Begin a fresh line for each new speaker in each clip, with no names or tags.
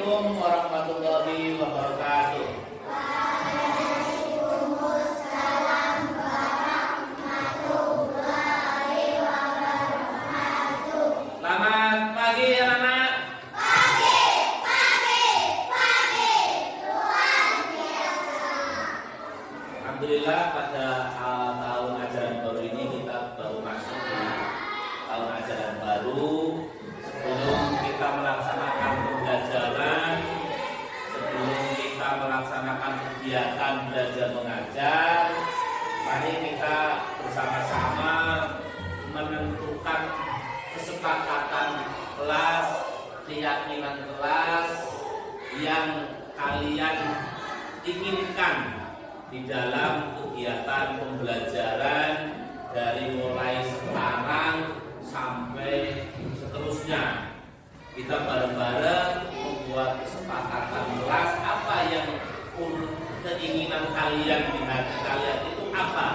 Assalamualaikum warahmatullahi wabarakatuh. Selamat pagi anak-anak. Alhamdulillah pada tahun ajaran baru ini kita baru masuk di tahun ajaran baru. Sebelum kita melaksanakan pembelajaran, sebelum kita melaksanakan kegiatan belajar mengajar, mari kita bersama-sama menentukan kesepakatan kelas, keyakinan kelas yang kalian inginkan di dalam kegiatan pembelajaran dari mulai sekarang sampai seterusnya. Kita bareng-bareng membuat kesepakatan kelas apa yang keinginan kalian di hati kalian itu apa.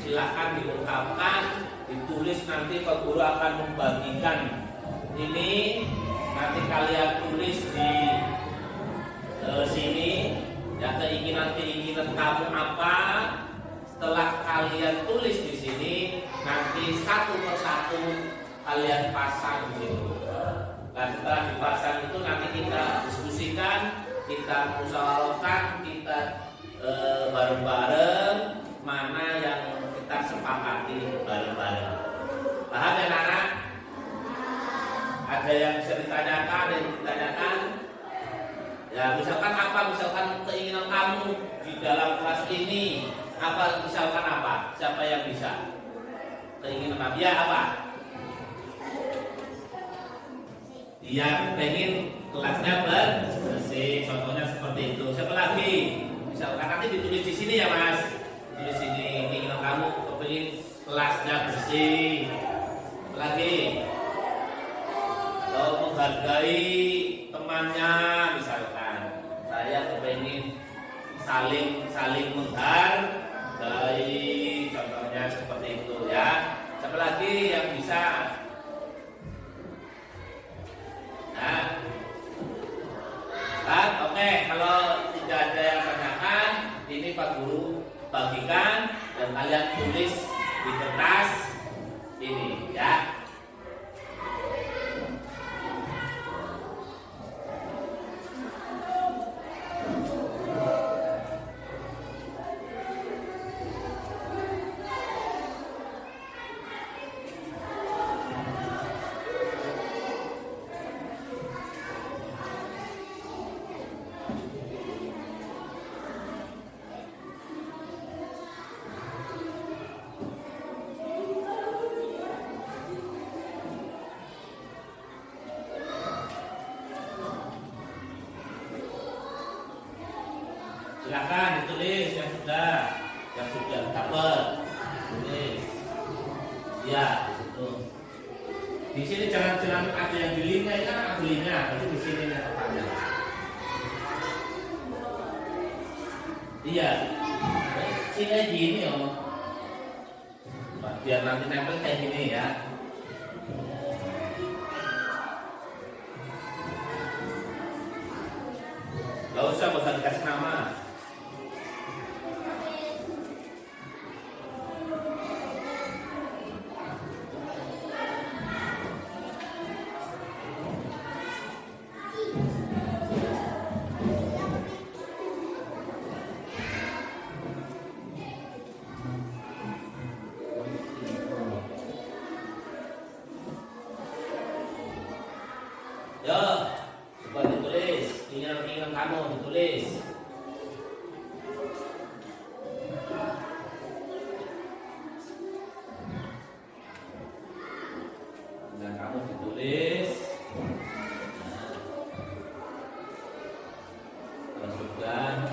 Silakan diungkapkan, ditulis, nanti Pak Guru akan membagikan ini. Nanti kalian tulis di sini ya, keinginan kamu apa. Setelah kalian tulis di sini, nanti satu persatu kalian pasang gitu. Nah, setelah dipasang itu nanti kita diskusikan, kita musyawarahkan, kita bareng-bareng mana yang kita sepakati bareng-bareng. Paham ya anak-anak? Ada yang bisa ditanyakan, ada yang ditanyakan? Ya, misalkan apa? Misalkan keinginan kamu di dalam kelas ini apa? Misalkan apa? Siapa yang bisa? Keinginan apa? Ya apa? Dia pengen kelasnya bersih, contohnya seperti itu. Siapa lagi? Misalkan nanti ditulis di sini ya Mas. Tulis sini keinginan kamu kepengin kelasnya bersih. Siapa lagi? Atau menghargai temannya, misalkan. Saya kepengin saling menghargai, contohnya seperti itu ya. Siapa lagi yang bisa? Oke, kalau tidak ada yang tanyakan, ini Pak Guru bagikan dan kalian tulis di kertas ini ya. Silakan ditulis yang sudah dapat, tulis. Ya, itu. Di sini jangan ada yang di linknya, kan ada linknya, berarti di sini yang tepatnya. Iya, sini gini ya, biar nanti nempel kayak gini ya. Gak usah dikasih nama. Yo, coba ditulis, keinginan kamu ditulis. Dan kamu ditulis. Kalau sudah,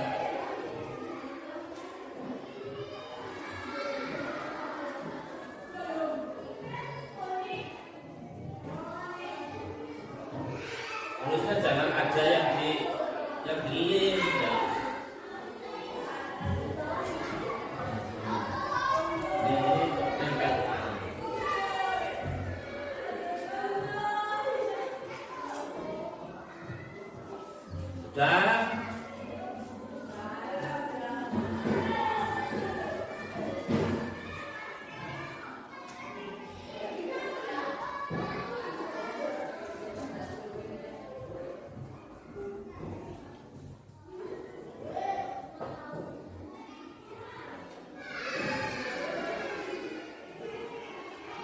tulisnya jangan ada yang di link, Sudah?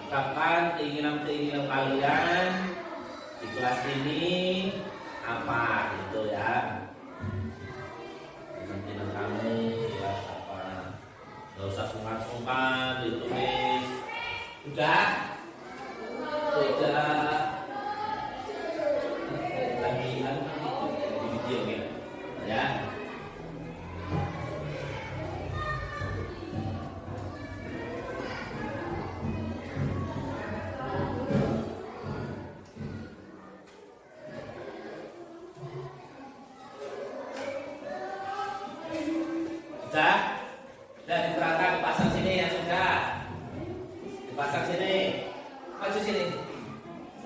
Ungkapkan keinginan-keinginan kalian di kelas ini apa gitu ya. Keinginan kamu ya apa? Gak usah sungkan-sungkan ditulis. Sudah? Sudah. Lagi di video gitu ya. Sudah? Sudah diterangkan, dipasang sini ya sudah. Dipasang sini. Maju sini.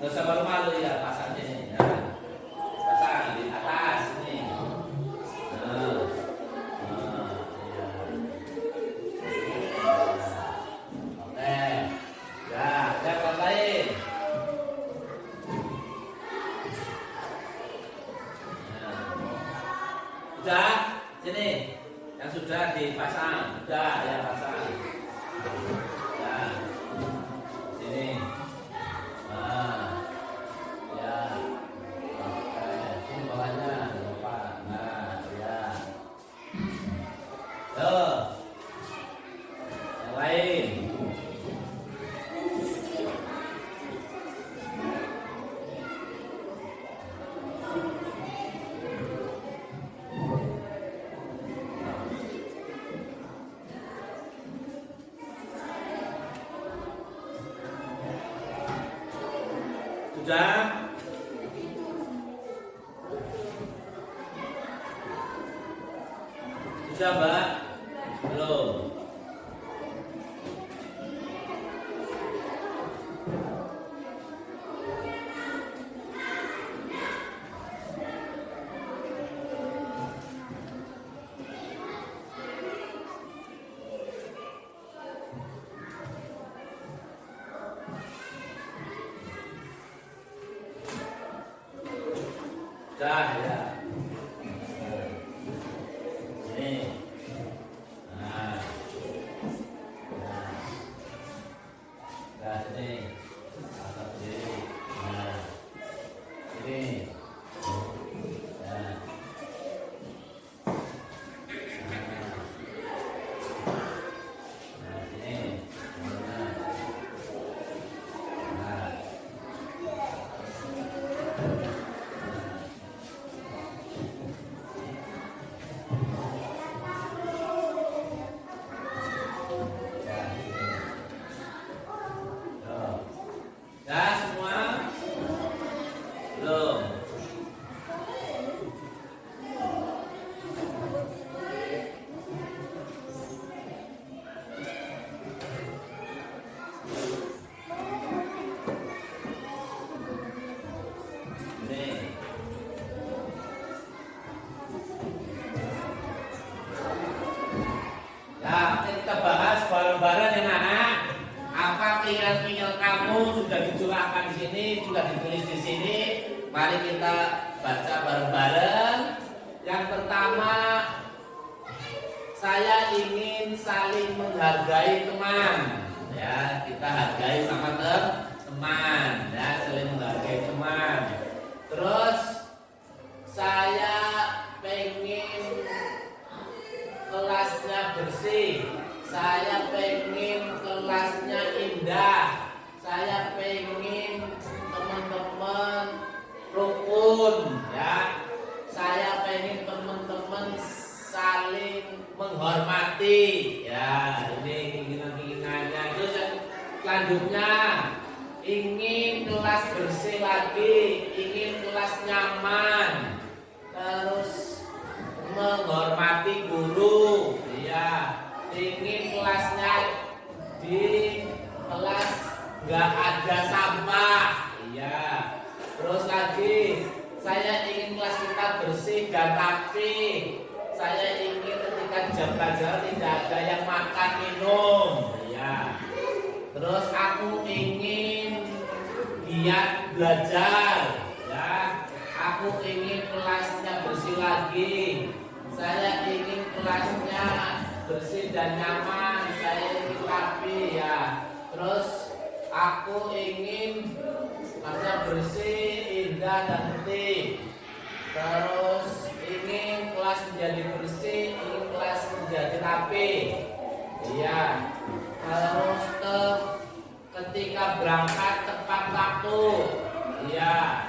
Nggak usah malu-malu ya, pasang sini. Ya. Pasang di atas sini. Nah. Iya. Oke. Ya, lihat yang lain. Sudah? Sini. Yang sudah dipasang, sudah ya pasang. Ya, sini. Nah, ya. Oke, sini bawahnya, lupa. Nah, ya. Tuh. Yang lain. Sudah? Sudah, Mbak? Belum? Sudah ya. Ini. Nah. Nah. Sudah sini. Atap sini. Nah. Sini. Nah. Nah, sini. Nah. Nah. Ya semua belum. Ini. Ya, kita bahas bareng-bareng ya anak. Apa keinginan-keinginan kamu sudah dicurahkan di sini, sudah ditulis di sini. Mari kita baca bareng-bareng. Yang pertama, saya ingin saling menghargai teman. Ya, kita hargai sama teman. Ya, saling menghargai teman. Terus, saya pengen kelasnya bersih. Saya pengen kelasnya indah. Saya pengen teman-teman rukun ya. Saya pengen teman-teman saling menghormati ya. Ini keinginan-keinginannya. Terus yang selanjutnya ingin kelas bersih lagi, ingin kelas nyaman. Terus menghormati guru ya. Ingin kelasnya di kelas nggak ada sampah, iya. Terus lagi saya ingin ingin kelas kita bersih dan rapi. Saya ingin ketika jam pelajaran tidak ada yang makan minum. Ya. Terus aku ingin giat belajar. Ya. Aku ingin kelasnya bersih lagi. Saya ingin kelasnya bersih dan nyaman. Saya ingin rapi ya. Terus aku ingin kelasnya bersih, indah dan tertib. Terus ingin kelas menjadi bersih, ingin kelas menjadi rapi. Iya. Terus ketika berangkat tepat waktu. Iya.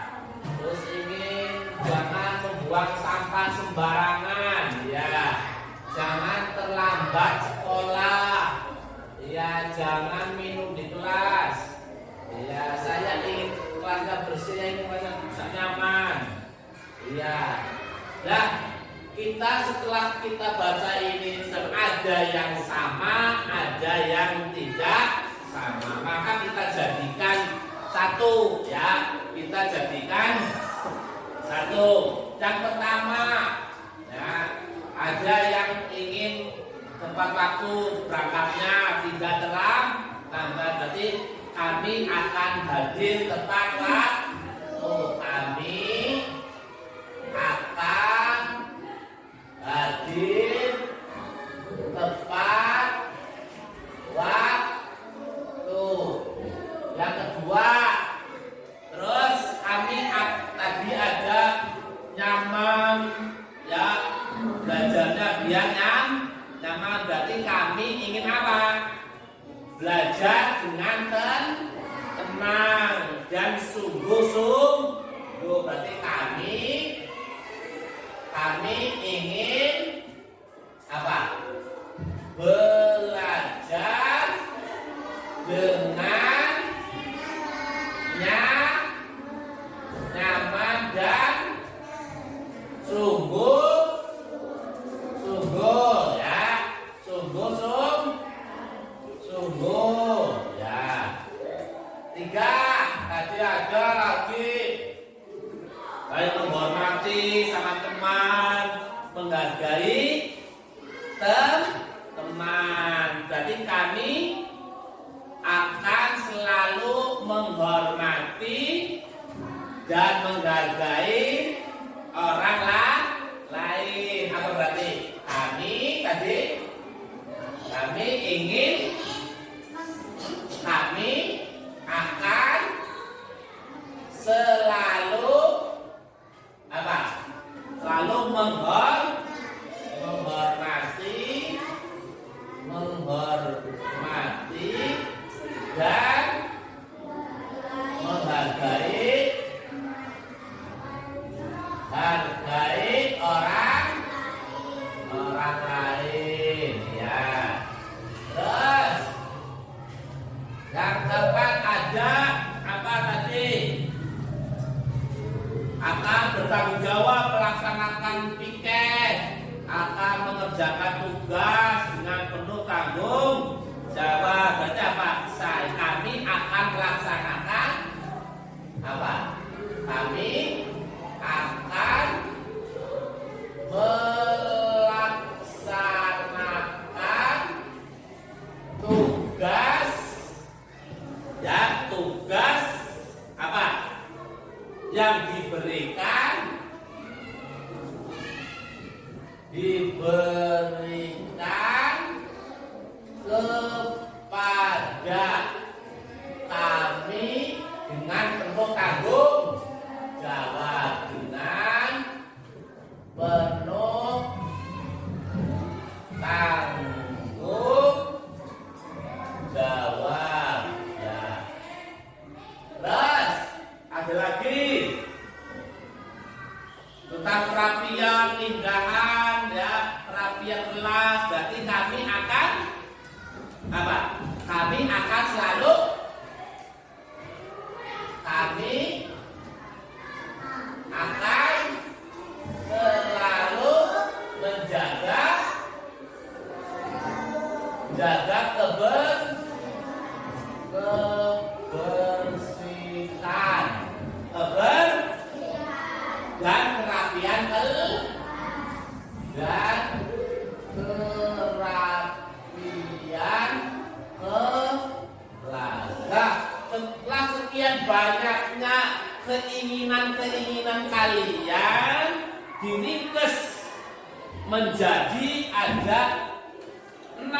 Terus ingin jangan membuang sampah sembarangan. Iya. Jangan terlambat sekolah. Iya. Jangan minum di kelas. Iya. Saya ingin kelasnya bersih, ingin kelasnya nyaman. Iya. Nah, kita setelah kita baca ini ada yang sama, ada yang tidak sama. Maka kita jadikan satu, ya. Kita jadikan satu. Yang pertama, ya, ada yang ingin tepat waktu berangkatnya tidak terlambat. Berarti kami akan hadir tepat waktu. Kami akan hadir tepat waktu. Yang kedua, terus kami tadi ada nyaman, ya, belajarnya biar nyaman. Berarti kami ingin apa? Belajar dengan tenang dan sungguh-sungguh. Berarti kami ingin apa? Belajar dengan nyaman dan sungguh ya. Sungguh ya. Tiga, tadi ada lagi baik menghormati sama teman, menghargai teman. Jadi kami akan selalu menghormati dan menghargai orang lain. Apa berarti? Kami akan selalu apa? Selalu menghormati dan menghargai orang lain ya. Terus yang keempat ada apa tadi? Akan bertanggung jawab melaksanakan piket, akan mengerjakan tugas dengan penuh tanggung jawab. Berarti apa? Kami akan melaksanakan apa? Kami akan melaksanakan tugas, ya, tugas apa yang diberikan kepada kami dengan penuh tanggung jawab, dengan penuh tanggung jawab ya. Terus ada lagi tentang perapian, keindahan ya, perapian kelas. Berarti kami akan apa? Kami akan selalu menjaga kebersihan dan kerapian dan kelas. Nah, setelah sekian banyaknya keinginan-keinginan kalian diringkes menjadi ada 5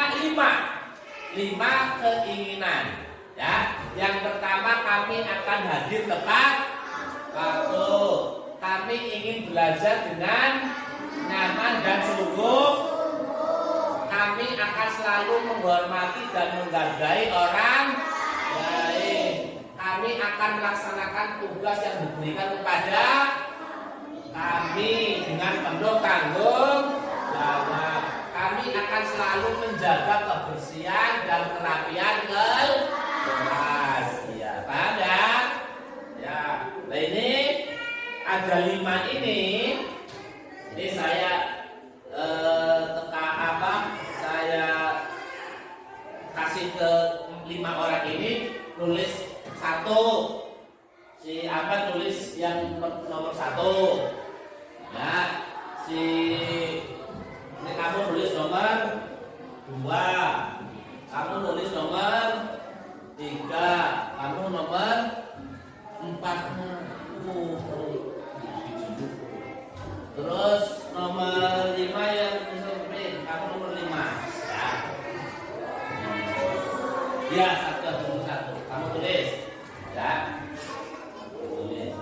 keinginan. Ya, yang pertama kami akan hadir tepat waktu. Kami ingin belajar dengan nyaman dan sungguh. Kami akan selalu menghormati dan menghargai orang lain. Kami akan melaksanakan tugas yang diberikan kepada kami dengan penuh tanggung jawab. Kami akan selalu menjaga kebersihan dan kerapian kelas. Ya, paham ya? Ya. Nah, ini ada 5 ini. Ini saya saya kasih ke 5 orang ini nulis 1. Si apa nulis yang nomor 1. Ya, ini kamu nulis nomor 2. Kamu nulis nomor 3. Kamu nomor 4. Terus nomor 5 yang kamu nomor 5. Ya, 1. Kamu tulis. Ya. Tulis.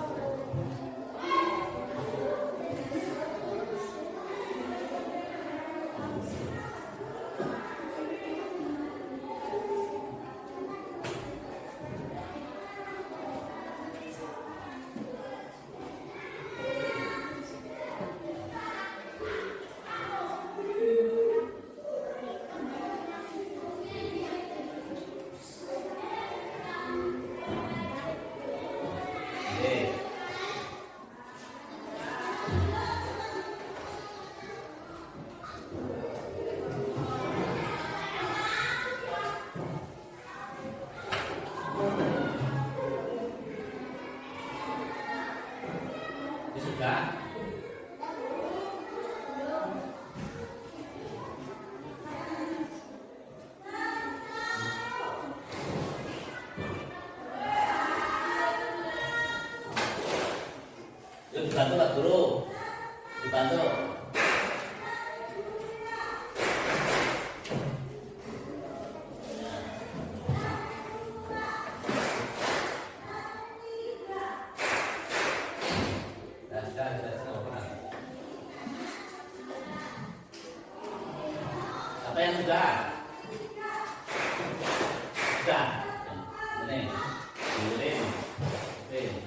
Sudah. Yuk dibantu Pak Guru. Dibantu. Apa yang sudah? Sudah. Ini. Ini. Ini.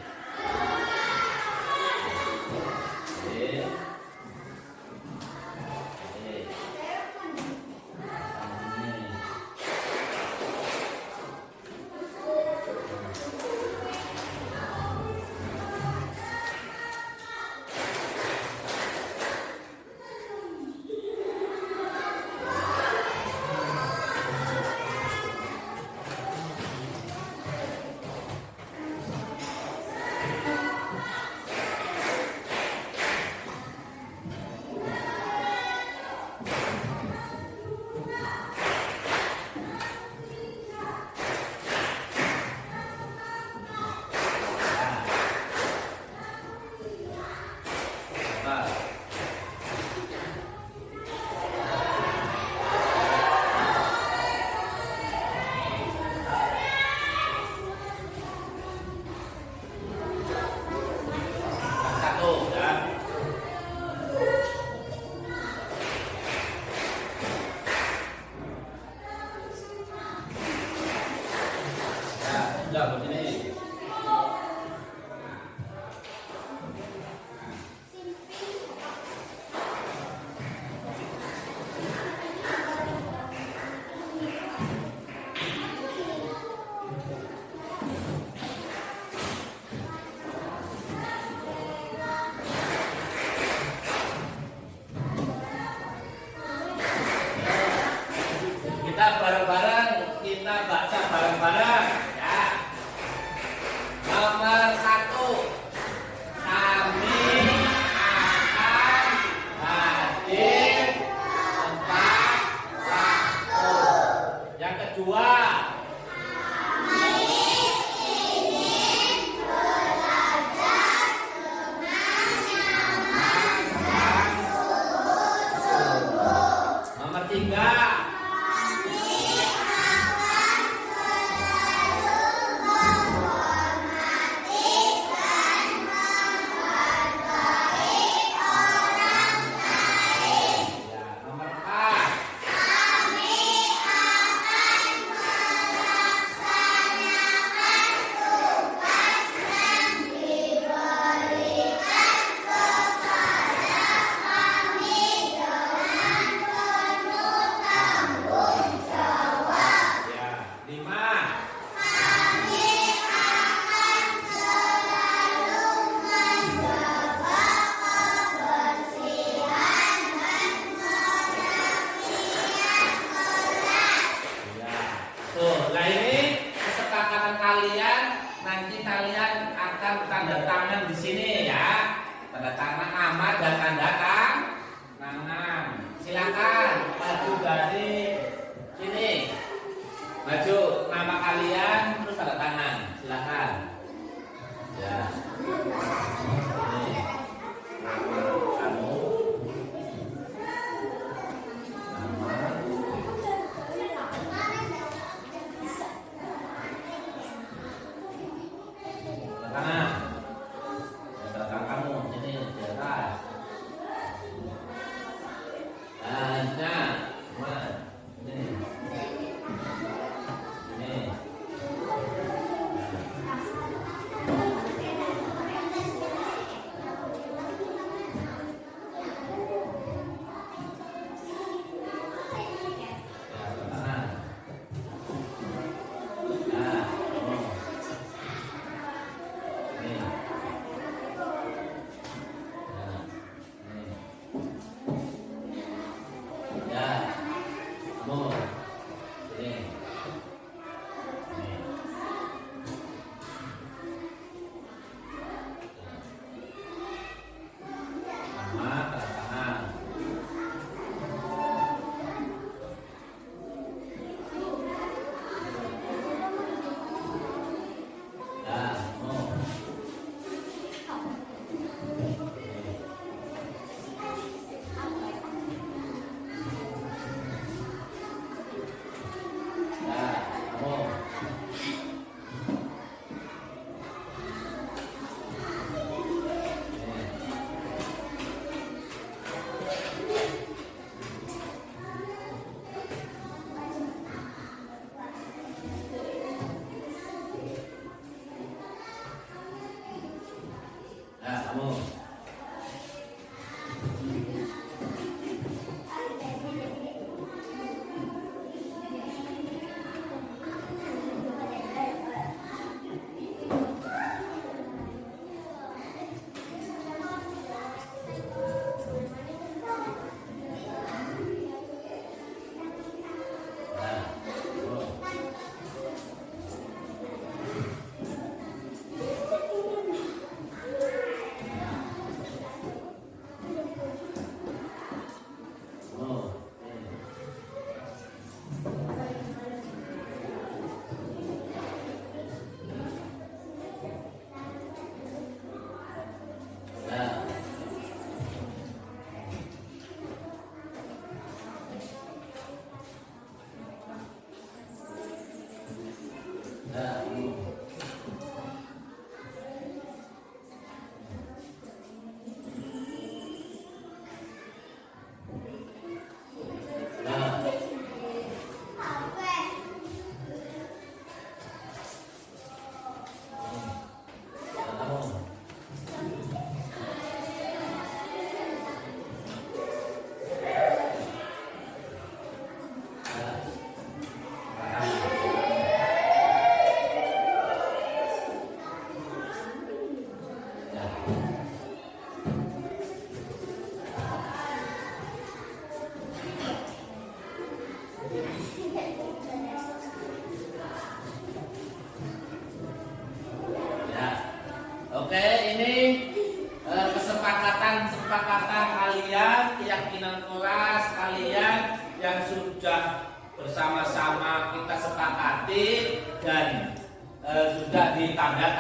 kesepakatan kalian, keyakinan kelas kalian yang sudah bersama-sama kita sepakati dan sudah tangani.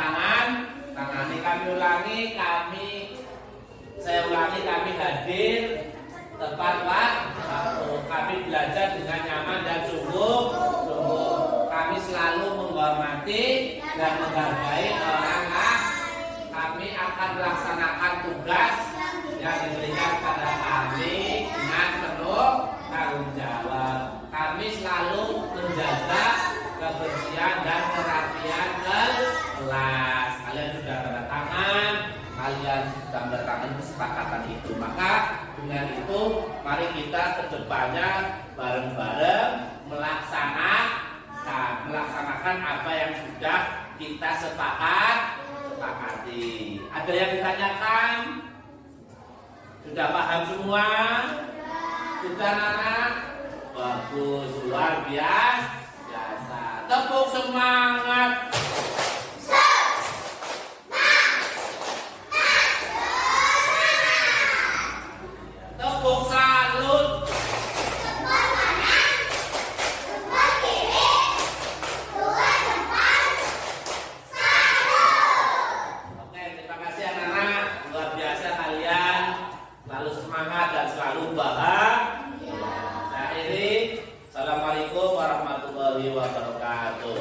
Saya ulangi, kami hadir tepat waktu. Kami belajar dengan nyaman dan sungguh. Kami selalu menghormati dan menghargai orang lain. Kami akan melaksanakan tugas yang diberikan pada kami dengan penuh tanggung jawab. Kami selalu menjaga kebersihan dan kerapian kelas. Kalian sudah tanda tangan, kalian sudah menandatangani kesepakatan itu. Maka dengan itu, mari kita kedepannya bareng-bareng melaksanakan apa yang sudah kita sepakati. Ada yang ditanyakan? Sudah paham semua? Sudah anak? Bagus, luar biasa. Tepuk semangat. Tepuk salut. Oke, terima kasih anak-anak. Luar biasa kalian. Selalu semangat dan selalu bahagia. Saya akhiri. Assalamualaikum warahmatullahi wabarakatuh.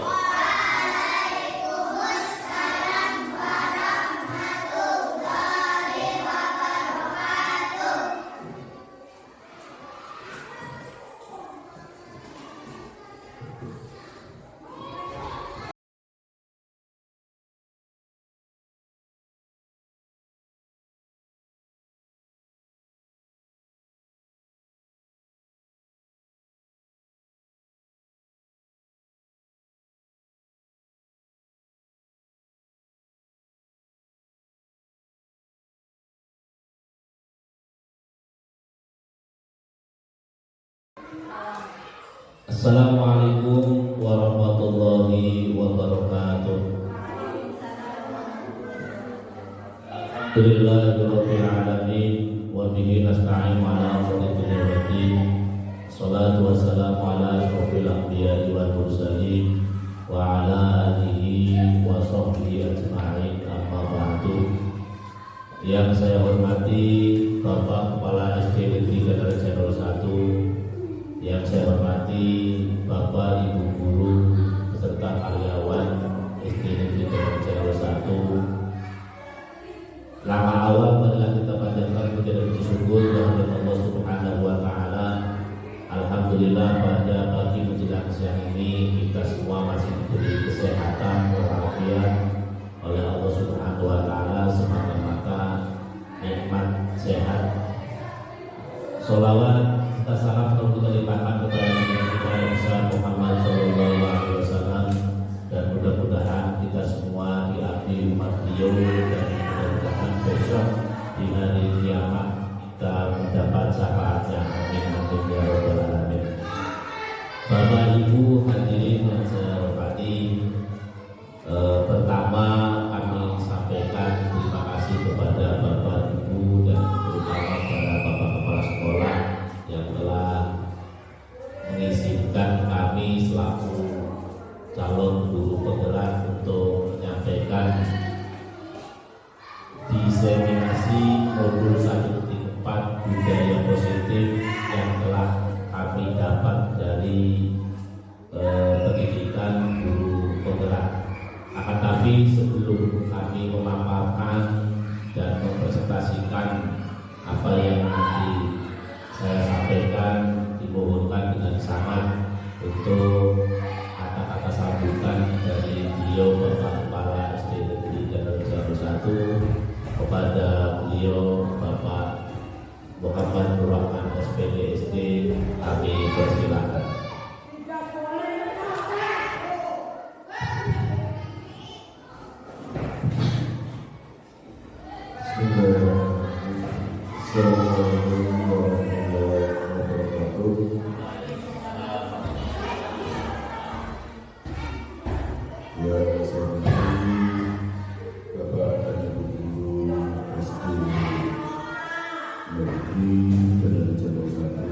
Assalamualaikum warahmatullahi wabarakatuh. Alhamdulillahirabbil alamin wa bihi nasta'in ala umuri dunya waddin. Shalatu wassalamu ala asyrofil anbiya'i wal mursalin wa ala alihi wa sahbihi ajma'in, amma ba'du. Yang saya hormati Bapak Kepala SD Negeri Kendal Channel 1, yang saya hormati Bapak Ibu Guru beserta karyawan SD Negeri Kendal Channel 1. Langkah awal marilah kita panjatkan puji dan syukur kepada Allah Subhanahu wa taala. Alhamdulillah pada pagi menjelang siang ini kita semua masih diberi kesehatan walafiat oleh Allah Subhanahu wa taala, semata-mata nikmat sehat. Sholawat serta salam perlu kita limpahkan kepada Nabi kita Muhammad SAW, dan mudah-mudahan kita semua diakui umat beliau, dan mudah-mudahan besok di hari kiamat kita mendapat syafaatnya. Amin amin ya rabbal alamin. Bapak Ibu hadirin yang saya hormati, pertama kami sampaikan terima kasih kepada Bapak Ibu dan terutama para Bapak Kepala Sekolah yang telah mengizinkan kami selaku calon guru penggerak untuk menyampaikan diseminasi modul 1.4 budaya positif yang telah kami dapat dari pendidikan guru penggerak. Akan tapi sebelum kami memaparkan dan mempresentasikan apa yang nanti saya sampaikan, dimohonkan dengan sangat untuk kata-kata sambutan dari beliau Bapak Kepala SD Negeri Kendal Channel 1 kepada beliau Bapak Muhammad Nur Rahman SPD SD. Kami persilakan.
Negeri dan Jawa Satu.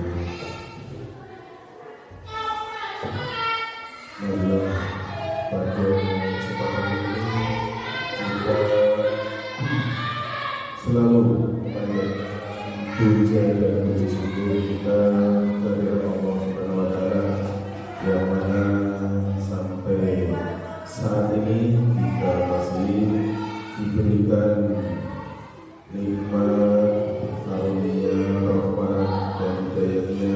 Marilah pada kesempatan ini kita selalu mengajarkan puja dan puji syukur kita kepada Allah Subhanahu wa Ta'ala, yang mana sampai saat ini kita masih diberikan nikmat karunia rahmat dan hidayahnya,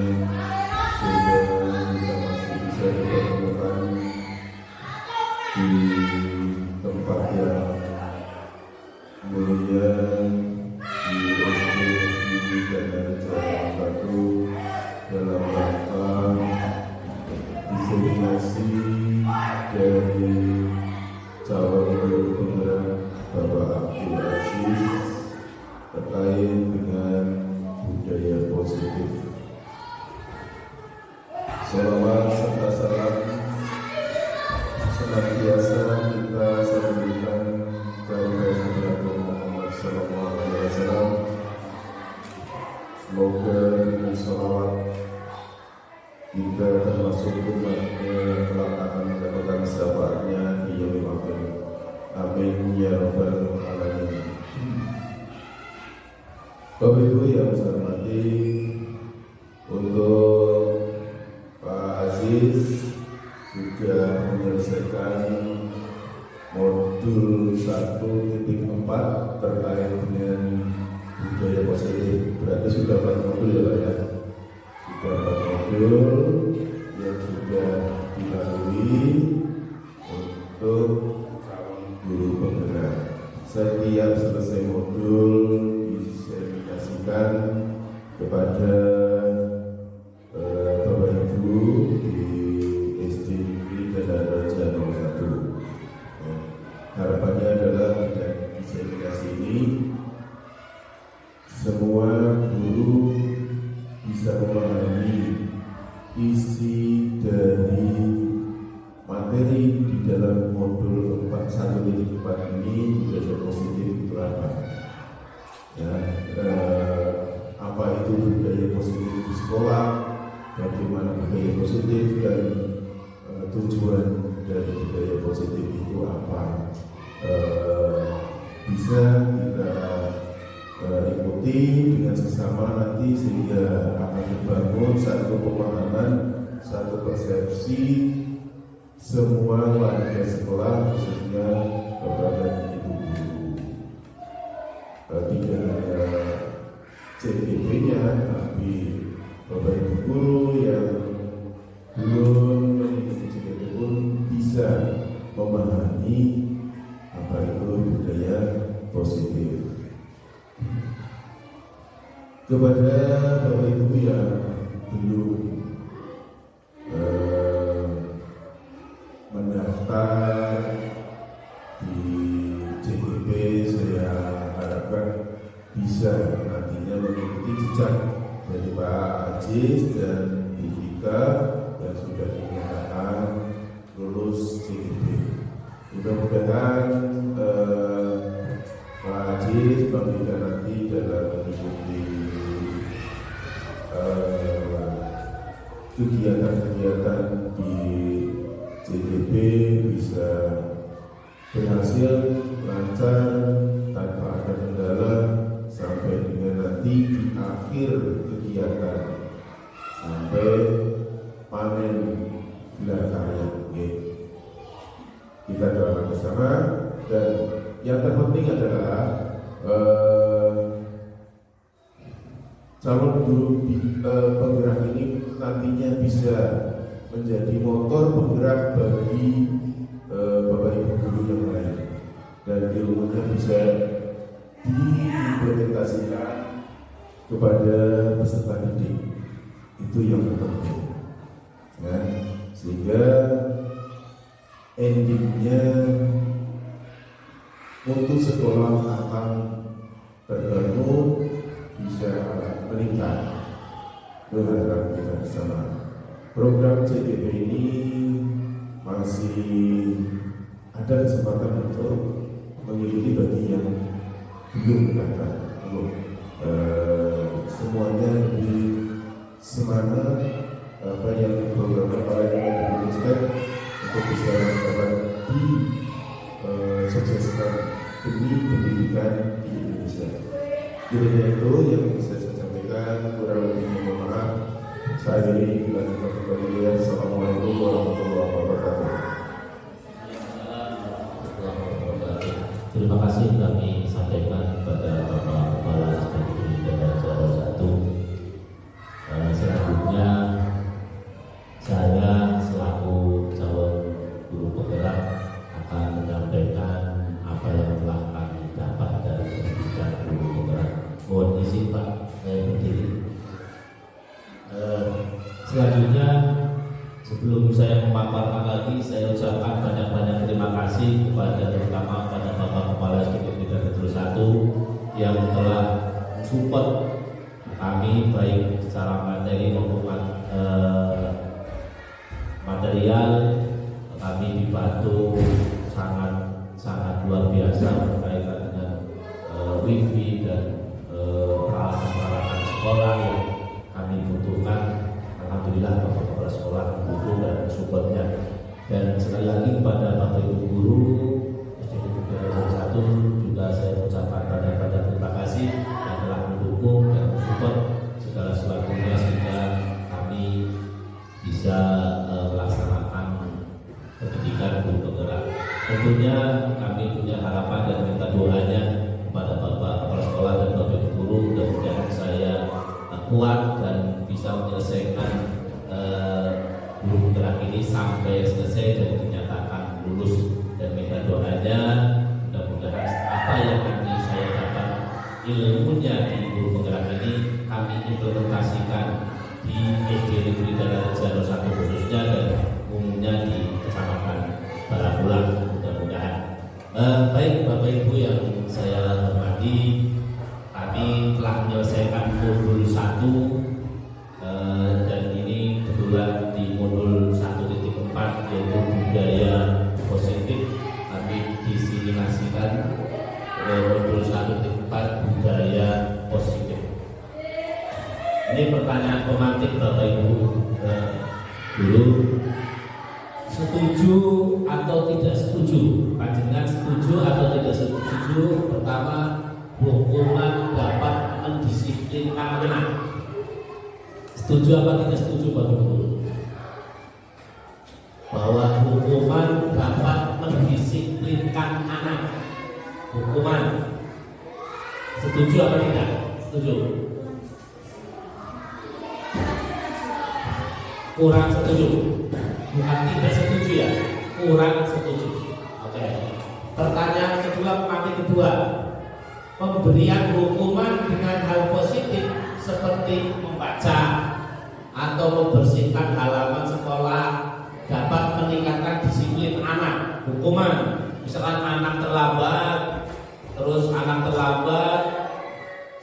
sehingga kita masih bisa dipertemukan di tempat yang mulia di SD di Jawa Batu dalam rangka diseminasi dari calon guru penggerak Bapak Abdul Aziz terkait dengan budaya positif. Salawat serta salam senantiasa kita sampaikan kepada Nabi Muhammad SAW. Semoga dengan salawat kita termasuk umatnya yang telah akan mendapatkan syafaatnya di yaumil akhir. Amin ya rabbal alamin. Bapak Ibu yang saya hormati, untuk Pak Aziz sudah menyelesaikan modul 1.4 terkait dengan budaya positif. Berarti sudah 4 modul ya Pak ya? Sudah 4 modul yang sudah dilalui untuk calon guru penggerak. Setiap selesai modul diseminasikan kepada Bapak Ibu di SD Negeri Danaraja nomor 1. Harapannya adalah dengan diseminasi ini semua guru bisa memahami isi dari materi di dalam modul 1.4 ini, budaya positif itu apa? Ya, apa itu budaya positif di sekolah, bagaimana budaya positif, dan tujuan dari budaya positif itu apa? Bisa kita ikuti dengan sesama nanti, sehingga akan dibangun satu pemahaman, satu persepsi semua warga sekolah, khususnya bapak dan ibu guru. Tidak hanya CGP-nya, tapi bapak ibu guru yang belum mengikuti CGP pun bisa memahami apa itu budaya positif. Kepada bapak ibu yang belum mendaftar di CGP, saya harapkan bisa nantinya mengikuti jejak dari Pak Aziz dan Ika yang sudah dinyatakan lulus CGP. Mudah-mudahan Pak Aziz Bang nanti dalam mengikuti kegiatan-kegiatan di CGP bisa berhasil, lancar, tanpa ada kendala, sampai dengan nanti di akhir kegiatan sampai panen gelar karya. Kita doakan bersama, dan yang terpenting adalah calon guru penggerak ini nantinya bisa menjadi motor penggerak bagi bapak ibu guru yang lain, dan ilmunya bisa diimplementasikan kepada peserta didik. Itu yang penting, ya, sehingga endingnya untuk sekolah akan terbangun, bisa meningkat. Berharap kita bersama. Program CGP ini masih ada kesempatan untuk mengikuti bagi yang belum mendaftar, belum semangat apa yang program yang diputuskan untuk bisa dapat sukseskan demi pendidikan di Indonesia. Jadi itu yang bisa saya sampaikan, kurang lebihnya mohon maaf. Saya ini dilanjutkan kembali. Assalamualaikum warahmatullahi wabarakatuh.
Terima kasih kami sampaikan kepada Bapak Kepala SPBD Daerah Jawa 1. Selanjutnya saya selaku calon guru penggerak akan menyampaikan apa yang telah kami dapat dari pendidikan guru penggerak. Mohon izin Pak, saya berdiri. Selanjutnya sebelum saya memaparkan lagi, saya ucapkan banyak-banyak terima kasih kepada terutama pada Bapak Kepala SPBD Daerah 1 yang telah mensupport kami baik secara materi maupun material. Kami dibantu sangat luar biasa berkaitan dengan wifi dan peralatan sekolah yang kami butuhkan. Alhamdulillah Bapak Kepala Sekolah mendukung dan supportnya. Dan sekali lagi kepada Bapak Ibu Guru SDN Daerah 1 juga saya ucapkan banyak-banyak terima kasih yang telah mendukung dan mensupport segala sesuatunya sehingga kami bisa melaksanakan pendidikan guru penggerak. Tentunya kami punya harapan dan minta doanya kepada Bapak Kepala Sekolah dan Bapak Ibu Guru, mudah-mudahan saya kuat dan bisa menyelesaikan guru penggerak ini sampai selesai dan dinyatakan lulus, dan minta doanya mudah-mudahan apa yang nanti saya dapat ilmunya di guru penggerak ini kami implementasikan di SD Negeri Daerah Jawa 1 khususnya dan umumnya di Kecamatan Barabulang, mudah-mudahan. Baik Bapak Ibu yang saya hormati, kami telah menyelesaikan modul 1 dan ini kebetulan di modul 1.4 yaitu budaya positif. Kami disimulasikan modul 1.4 budaya positif. Ini pertanyaan pemantik Bapak Ibu dulu, setuju atau tidak setuju? Panjenengan setuju atau tidak setuju? Pertama, hukuman dapat mendisiplinkan anak. Setuju apa tidak setuju Bapak Ibu? Bahwa hukuman dapat mendisiplinkan anak. Hukuman. Setuju apa tidak? Setuju. Kurang setuju. Bukan tidak setuju ya. Kurang setuju. Oke. Pertanyaan kedua, pemantik kedua. Pemberian hukuman dengan hal positif seperti membaca atau membersihkan halaman sekolah dapat meningkatkan disiplin anak. Hukuman, misalkan anak terlambat,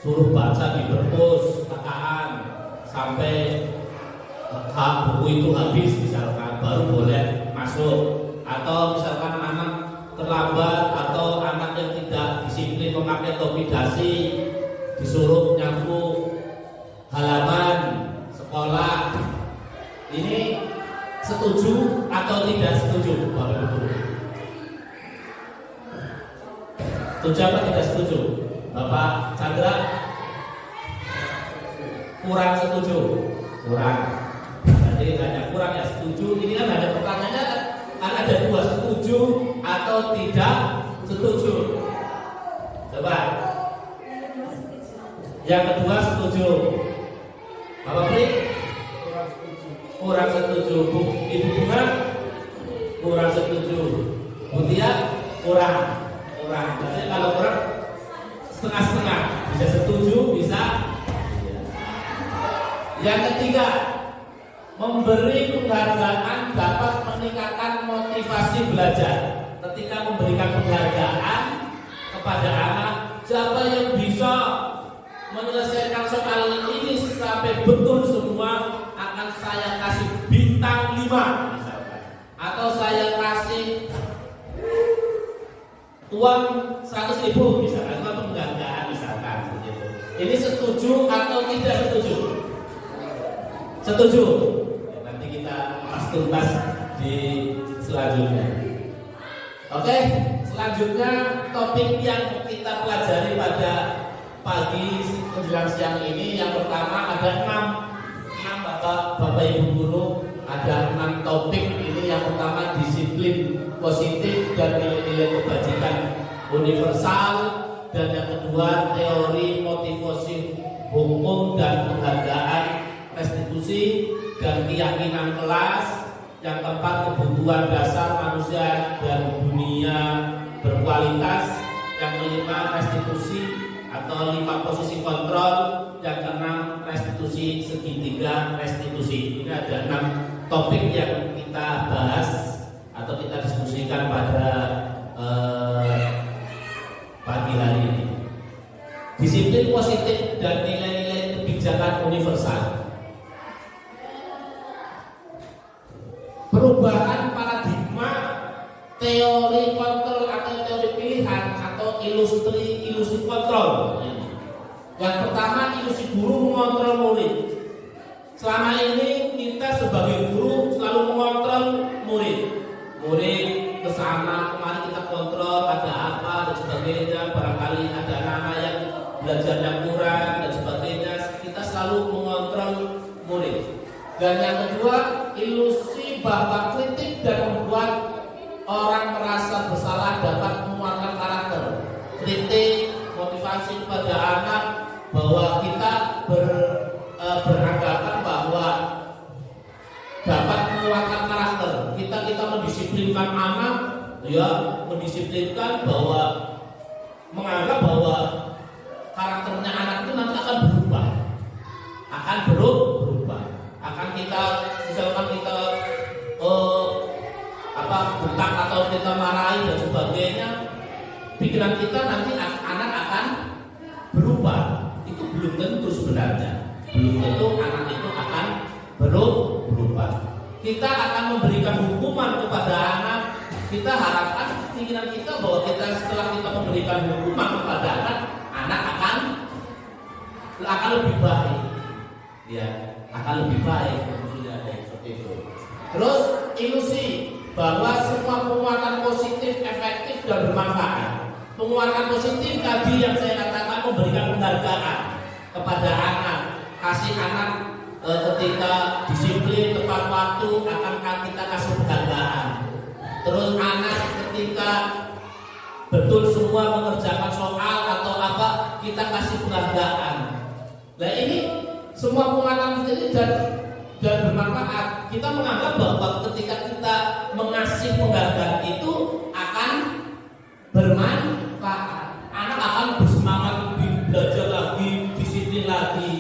suruh baca di perpus KKN sampai buku itu habis misalkan baru boleh masuk. Atau misalkan anak terlambat atau anak yang tidak disiplin memakai topi dasi disuruh nyapu halaman sekolah. Ini setuju atau tidak setuju Bapak Ibu? Setuju apa tidak setuju? Bapak Chandra? Kurang setuju? Kurang. Jadi hanya kurang ya, setuju. Ini kan ada pertanyaannya kan ada dua, setuju atau tidak setuju. Coba. Yang kedua setuju. Bapak Pri? Kurang setuju. Ibu Bunga? Kurang setuju. Mutia? Kurang. Jadi kalau kurang setengah-setengah, bisa setuju, bisa. Yang ketiga, memberi penghargaan dapat meningkatkan motivasi belajar. Ketika memberikan penghargaan kepada anak, siapa yang bisa menyelesaikan soal ini sampai betul semua akan saya kasih bintang 5 misalkan. Atau saya kasih uang 100.000 misalkan, itu penghargaan misalkan begitu. Ini setuju atau tidak setuju? Setuju? Nanti kita bahas tuntas di selanjutnya. Oke, selanjutnya topik yang kita pelajari pada pagi menjelang siang ini, yang pertama ada 6 Bapak Ibu guru, ada 6 topik ini. Yang pertama disiplin positif dan nilai-nilai kebajikan universal, dan yang kedua teori motivasi hukum dan penghargaan restitusi dan keyakinan kelas. Yang keempat kebutuhan dasar manusia dan dunia berkualitas. Yang kelima restitusi atau 5 posisi kontrol. Yang keenam restitusi segitiga restitusi. Ini ada 6 topik yang kita bahas atau kita diskusikan pada pagi hari ini. Disiplin positif dan nilai-nilai kebijakan universal. Perubahan paradigma teori kontrol atau teori pilihan atau ilusi kontrol. Yang pertama, ilusi guru mengontrol murid. Selama ini kita sebagai guru selalu mengontrol murid. Murid kesana kemari kita kontrol ada apa dan sebagainya. Barangkali ada nama yang belajarnya kurang dan sebagainya. Kita selalu mengontrol murid. Dan yang kedua, ilusi bahwa kritik dan membuat orang merasa bersalah dapat menguatkan karakter. Kritik, motivasi kepada anak bahwa kita beranggapan bahwa dapat menguatkan karakter. Kita mendisiplinkan anak, ya, mendisiplinkan bahwa menganggap bahwa karakternya anak itu nanti akan berubah, akan berubah. Akan kita misalkan kita butak atau kita marahi dan sebagainya, pikiran kita nanti anak akan berubah. Itu belum tentu sebenarnya. Belum tentu anak itu akan berubah. Kita akan memberikan hukuman kepada anak. Kita harapkan pikiran kita bahwa kita setelah kita memberikan hukuman kepada anak akan lebih baik. Ya, akan lebih baik seperti itu. Terus ilusi bahwa semua penguatan positif efektif dan bermanfaat. Penguatan positif tadi yang saya katakan memberikan penghargaan kepada anak, kasih anak ketika disiplin tepat waktu akan kita kasih penghargaan. Terus anak ketika betul semua mengerjakan soal atau apa kita kasih penghargaan. Nah ini semua penguatan positif dan bermanfaat. Kita menganggap bahwa ketika kita mengasih penghargaan itu akan bermanfaat. Anak akan bersemangat lebih, belajar lagi, disiplin lagi.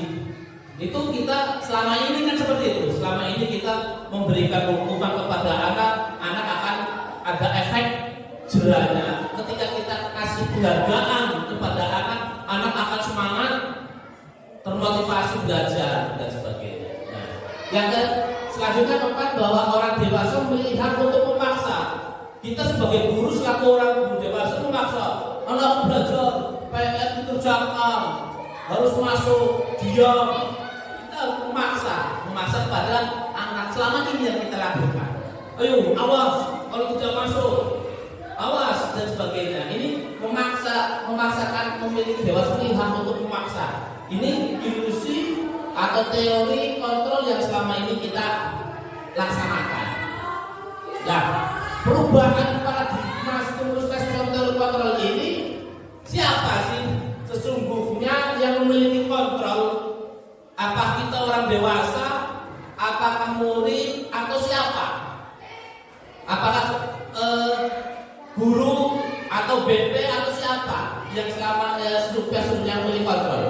Itu kita selama ini kan seperti itu. Selama ini kita memberikan hukuman kepada anak akan ada efek jerahnya. Ketika kita kasih penghargaan kepada anak akan semangat, termotivasi belajar dan sebagainya. Nah, yang selanjutnya keempat, bahwa orang dewasa melihat untuk memaksa. Kita sebagai guru selaku orang guru dewasa memaksa anak belajar, PR dikerjakan, harus masuk, diam. Kita memaksa kepada anak. Selama ini yang kita lakukan. Ayo, awas kalau tidak masuk, awas dan sebagainya. Ini memaksakan memiliki dewasa melihat untuk memaksa. Ini ilusi atau teori kontrol yang selama ini kita laksanakan. Nah, perubahan paradigma stimulus respon kontrol ini, siapa sih sesungguhnya yang memiliki kontrol? Apa kita orang dewasa, apakah murid, atau siapa? Apakah guru atau BP atau siapa yang selama sebelumnya memiliki kontrol?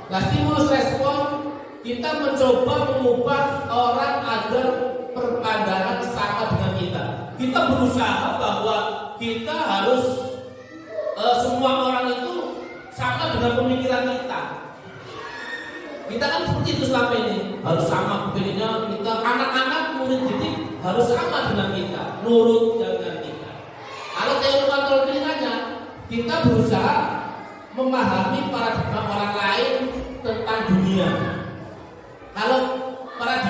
Nah, stimulus respon kita mencoba mengubah orang agar berpandangan sama dengan kita. Kita berusaha bahwa kita harus semua orang itu sama dengan pemikiran kita. Kita kan seperti itu selama ini, harus sama pemikirannya kita. Anak-anak murid didik harus sama dengan kita, nurut dengan kita. Kalau teori kontrol pilihannya, kita berusaha memahami paradigma orang lain tentang dunia. Kalau paradigma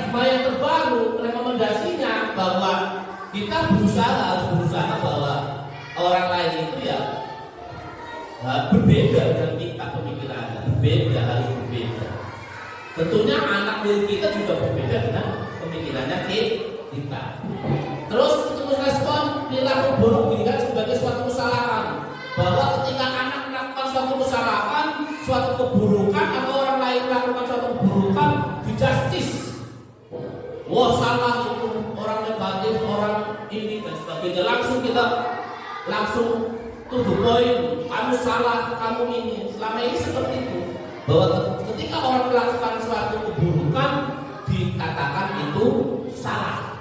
harus berusaha bahwa orang lain itu ya berbeda dengan kita pemikirannya, berbeda, harus berbeda. Tentunya anak murid kita juga berbeda dengan pemikirannya kita. Terus respon perilaku buruk dilihat sebagai suatu kesalahan, bahwa ketika anak melakukan suatu kesalahan, suatu keburukan, atau orang lain melakukan suatu keburukan, dijustis. Wah, salah itu, orang negatif, orang ini dan sebagainya. Langsung to the point, kamu salah, kamu ini. Selama ini seperti itu, bahwa ketika orang melakukan suatu keburukan, dikatakan itu salah,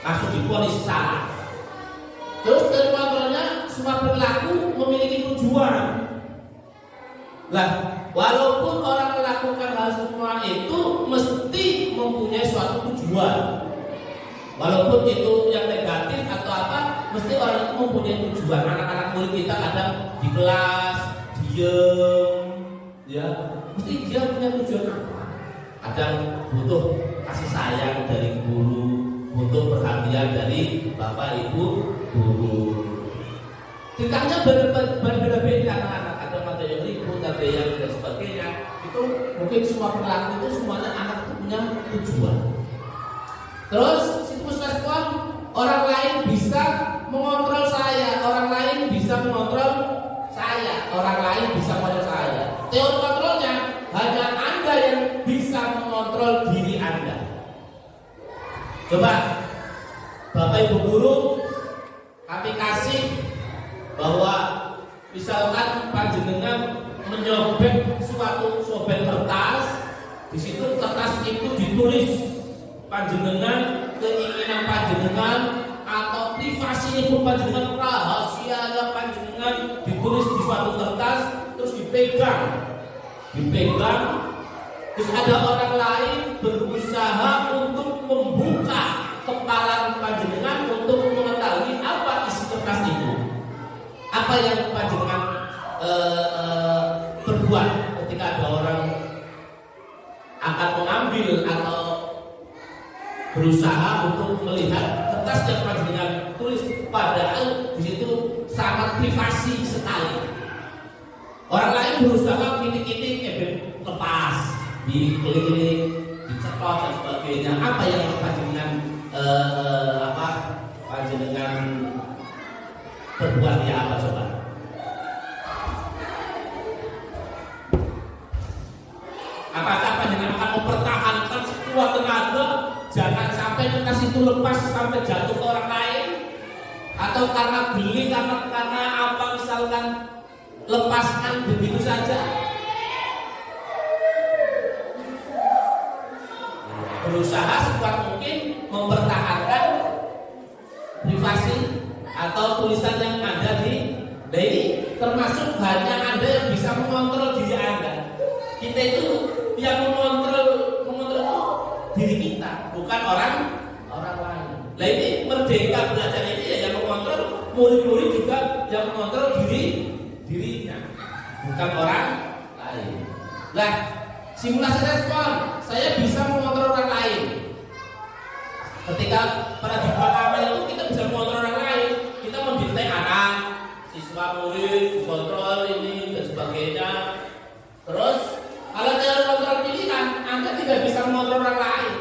langsung diponis salah. Terus dari kontrolnya, semua perilaku memiliki tujuan. Lah, walaupun orang melakukan hal semua itu mesti mempunyai suatu tujuan. Walaupun itu yang negatif atau apa, mesti orang itu mempunyai tujuan. Anak-anak murid kita kadang di kelas diem, ya, mesti dia punya tujuan apa? Kadang butuh kasih sayang dari guru, butuh perhatian dari bapak ibu guru. Tingkahnya berbeda-beda anak-anak. Ada yang ribut, ada yang dan sebagainya. Itu mungkin semua perilaku itu semuanya anak itu punya tujuan. Terus siklus respon, orang lain bisa mengontrol saya, orang lain bisa mengontrol saya, orang lain bisa mengontrol saya. Teori kontrolnya hanya Anda yang bisa mengontrol diri Anda. Coba Bapak Ibu guru, kami kasih bahwa misalkan panjenengan menyobek suatu sobek kertas, di situ kertas itu ditulis panjenengan, keinginan panjenengan atau privasi pun panjenengan, rahasia panjenengan ditulis di suatu kertas, terus dipegang, terus ada orang lain berusaha untuk membuka kepala panjenengan untuk mengetahui apa isi kertas itu. Apa yang panjenengan berbuat ketika ada orang akan mengambil atau berusaha untuk melihat kertas yang panjenengan tulis, padahal di situ sangat privasi sekali. Orang lain berusaha kitik-kitik, lepas, diklik-klik, dicetot dan sebagainya. Apa yang panjenengan panjenengan berbuat ya apa coba? Apakah panjenengan akan mempertahankan sekuat tenaga jangan sampai kertas itu lepas sampai jatuh ke orang lain? Atau karena geli, karena apa misalkan lepaskan begitu saja? Berusaha sekuat mungkin mempertahankan privasi atau tulisan yang ada di ini, termasuk hanya Anda yang bisa mengontrol diri Anda. Kita itu yang mengontrol diri kita, bukan orang lain. Nah ini merdeka belajar ini ya yang mengontrol, murid-murid juga yang mengontrol dirinya, bukan orang lain. Nah, simulasi respon, saya bisa mengontrol orang lain. Ketika paradigma lama itu kita bisa mengontrol orang lain, kita mendikte anak, siswa, murid, kontrol ini dan sebagainya. Terus kalau teori kontrol pilihan, Anda tidak bisa mengontrol orang lain.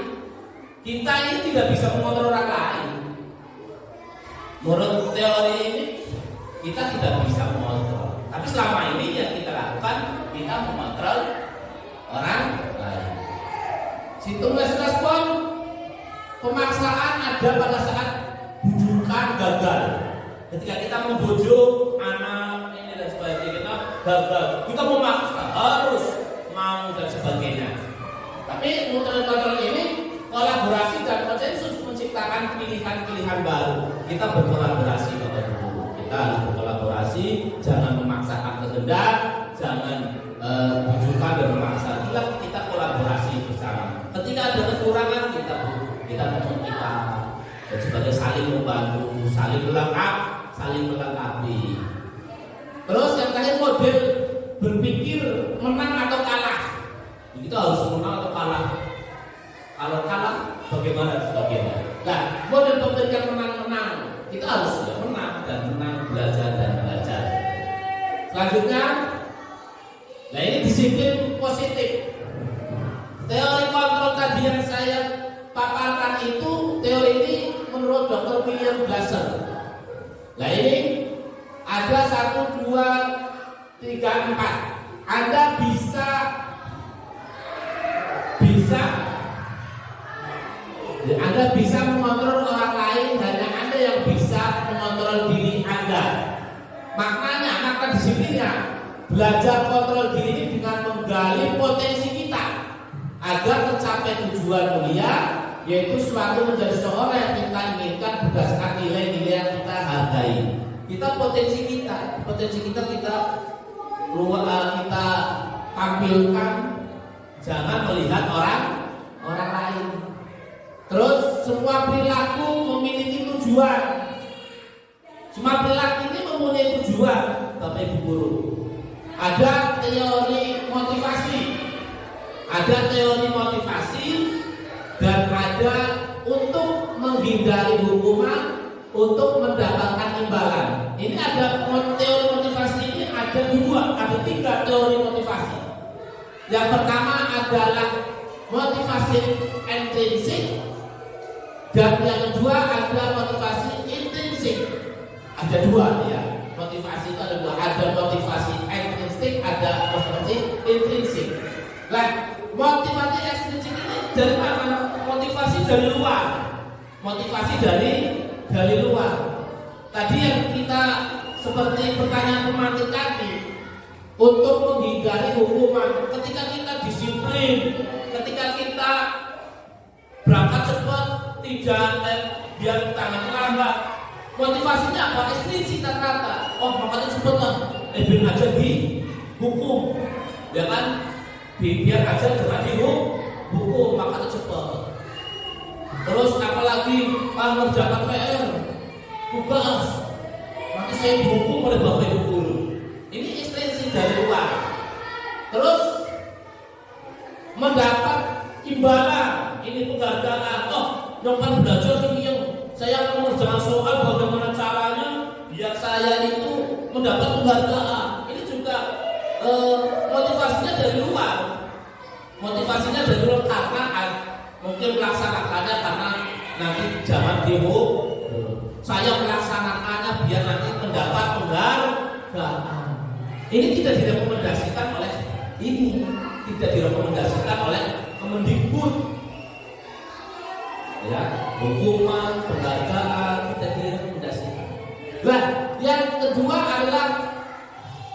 Kita ini tidak bisa mengontrol orang lain. Menurut teori ini, kita tidak bisa mengontrol. Tapi selama ini yang kita lakukan, kita mengontrol orang lain. Simulasi respon, pemaksaan ada pada saat bujukan gagal. Ketika kita membujuk anak ini dan sebagainya, kita gagal. Kita memaksa harus mau dan sebagainya. Tapi kontrol ini kolaborasi dan konsensus menciptakan pilihan-pilihan baru. Kita berkolaborasi Bapak Ibu. Kita harus berkolaborasi, jangan memaksakan kehendak, jangan bujukan dan memaksa. Kita kolaborasi bersama. Ketika ada kekurangan kita memiliki dan sebagai saling membantu, saling melengkapi. Terus yang terakhir model berpikir menang atau kalah. Kita harus menang atau kalah. Kalau kalah bagaimana sebagainya. Nah, model berpikir menang-menang
Kita harus ya menang dan menang, belajar dan belajar. Selanjutnya, nah ini disiplin positif. Teori kontrol tadi yang saya paparkan itu, teori ini menurut Dr. William Glasser. Nah ini ada 1, 2, 3, 4. Anda bisa mengontrol orang lain, hanya Anda yang bisa mengontrol diri Anda. Maknanya, makna disiplinnya belajar kontrol diri ini dengan menggali potensi kita agar tercapai tujuan mulia, yaitu suatu menjadi seorang yang kita inginkan berdasarkan nilai-nilai yang kita hargai. Potensi kita tampilkan, jangan melihat orang lain. Terus semua perilaku memiliki tujuan. Semua perilaku ini mempunyai tujuan, Bapak Ibu guru. Ada teori motivasi, dan ada untuk menghindari hukuman, untuk mendapatkan imbalan. Ini ada teori motivasi ini ada 3 teori motivasi. Yang pertama adalah motivasi intrinsik, dan yang kedua ada motivasi intrinsik. Ada 2 ya. Motivasi itu ada 2. Ada motivasi intrinsik, ada motivasi intrinsik. Nah, motivasi intrinsik ini dari mana? Motivasi dari luar. Dari luar. Tadi yang kita seperti pertanyaan pemantik tadi, untuk menghindari hukuman, ketika kita disiplin, ketika kita berangkat cepat, biar tangan terlambat. Motivasinya apa? Intrinsik kata. Oh, makanya cepat lah. Biar aja dihukum, ya kan? Biar aja jangan dihukum, makanya cepat. Terus apalagi mengerjakan PR, tugas, nanti saya dihukum oleh Bapak Ibu guru. Ini intrinsik dari luar. Terus mendapat imbalan, ini penghargaan. Oh, nyoba belajar yang saya mengerjakan soal, bagaimana caranya biar saya itu mendapat penghargaan. Ini juga motivasinya dari luar. Karena mungkin melaksanakannya karena nanti zaman dihukum. Saya melaksanakannya biar nanti mendapat penghargaan. Ini tidak direkomendasikan oleh Kemendikbud. Ya, hukuman, penghargaan tidak direkomendasikan. Nah, yang kedua adalah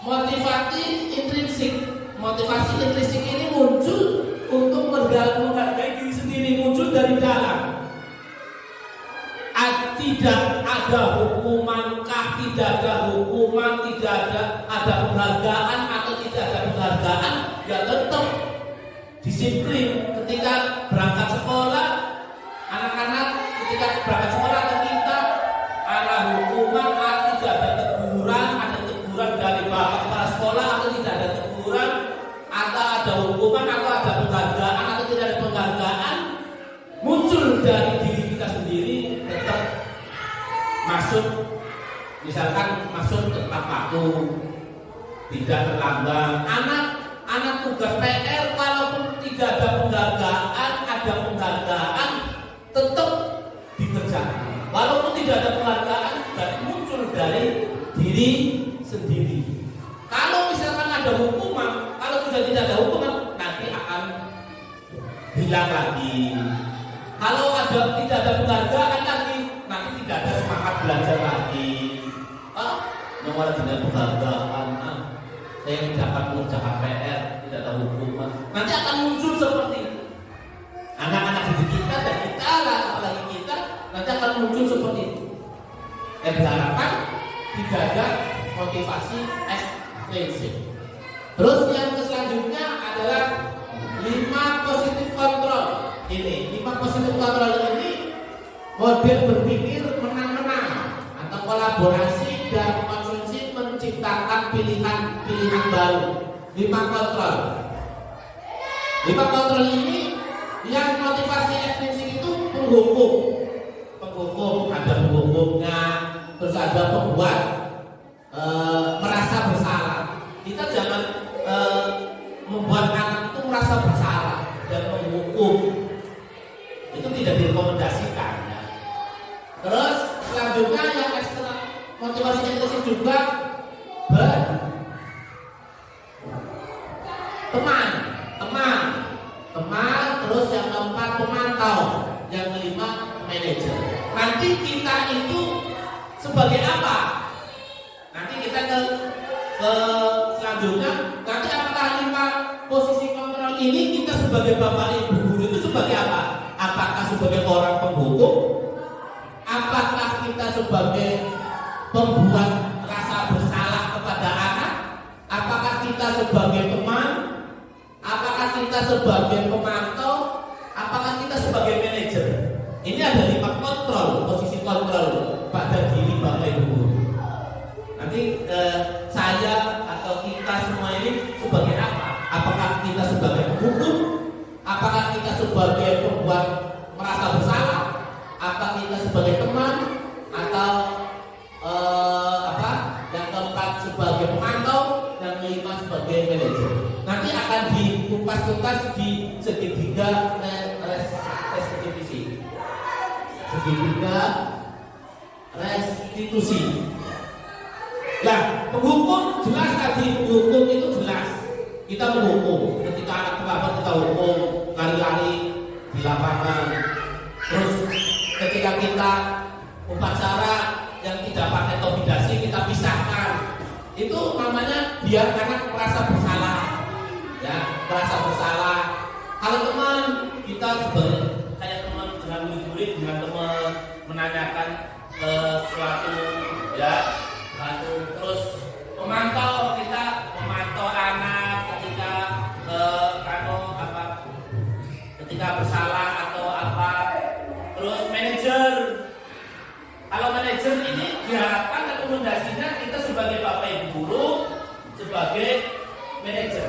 motivasi intrinsik. Motivasi intrinsik ini muncul untuk menghargai diri sendiri, muncul dari dalam. Tidak ada hukumankah, tidak ada hukuman, tidak ada penghargaan atau tidak ada penghargaan, ya tetap disiplin. Ketika berangkat sekolah, anak-anak ketika berangkat sekolah atau kita ada hukuman atau tidak ada teguran dari bapak kepala sekolah atau tidak ada teguran, atau ada hukuman atau ada penghargaan atau tidak ada penghargaan, muncul dari diri kita sendiri, tetap misalkan masuk ke tepat waktu, tidak terlambat. Anak tugas PR walaupun tidak ada penghargaan tetap dikerjakan. Walaupun tidak ada penghargaan, berarti muncul dari diri sendiri. Kalau misalkan ada hukuman, kalau sudah tidak ada hukuman, nanti akan hilang lagi. Kalau tidak ada penghargaan lagi, nanti tidak ada semangat belajar lagi. Nomor dengan penghargaan, saya tidak akan mengerjakan PR, tidak ada hukuman. Nanti akan muncul seperti itu. Anak-anak didik kita dan kita lah, apalagi kita, nanti akan muncul seperti itu. Dan diharapkan tidak ada motivasi ekstrinsik. Terus yang selanjutnya adalah 5 positif kontrol. Ini 5 positif kontrol ini model berpikir menang-menang atau kolaborasi dan konsumsi menciptakan pilihan baru. 5 kontrol. 5 kontrol ini yang motivasi ekstrinsik itu penghukum ada penghukumnya, terus ada pembuat merasa bersalah. Kita jangan membuat anak itu merasa bersalah dan menghukum. Itu tidak direkomendasikan ya. Terus selanjutnya yang ekstra motivasi itu juga teman, terus yang keempat pemantau, yang kelima manajer. Nanti kita itu sebagai apa? Nanti kita ke selanjutnya, nanti apakah 5 posisi kontrol ini kita sebagai bapak ibu guru itu sebagai apa? Apakah sebagai orang penghukum? Apakah kita sebagai pembuat rasa bersalah kepada anak? Apakah kita sebagai teman? Apakah kita sebagai pemantau? Apakah kita sebagai manajer? Ini ada 5 kontrol, posisi kontrol pada diri bapak ibu guru. Nanti saya atau kita semua ini sebagai apa? Apakah kita sebagai penghukum? Apakah kita sebagai pembuat merasa bersalah? Apakah kita sebagai teman? Atau yang keempat sebagai pemantau? Dan kelima sebagai manajer. Nanti akan dikupas-kupas di segitiga restitusi. Nah, penghukum jelas tadi, penghukum itu jelas. Kita menghukum, ketika anak terlambat kita hukum, lari-lari di lapangan. Terus ketika kita upacara yang tidak pakai topi dasi kita pisahkan. Itu namanya biar anak merasa bersalah. Ya, merasa bersalah. Kalau teman kita sebagai kayak teman dengan murid dengan teman menanyakan suatu ya. Terus memantau, kita memantau anak ketika bersalah atau apa. Terus manajer, kalau manajer ini diharapkan rekomendasinya kita sebagai bapak ibu guru sebagai manajer,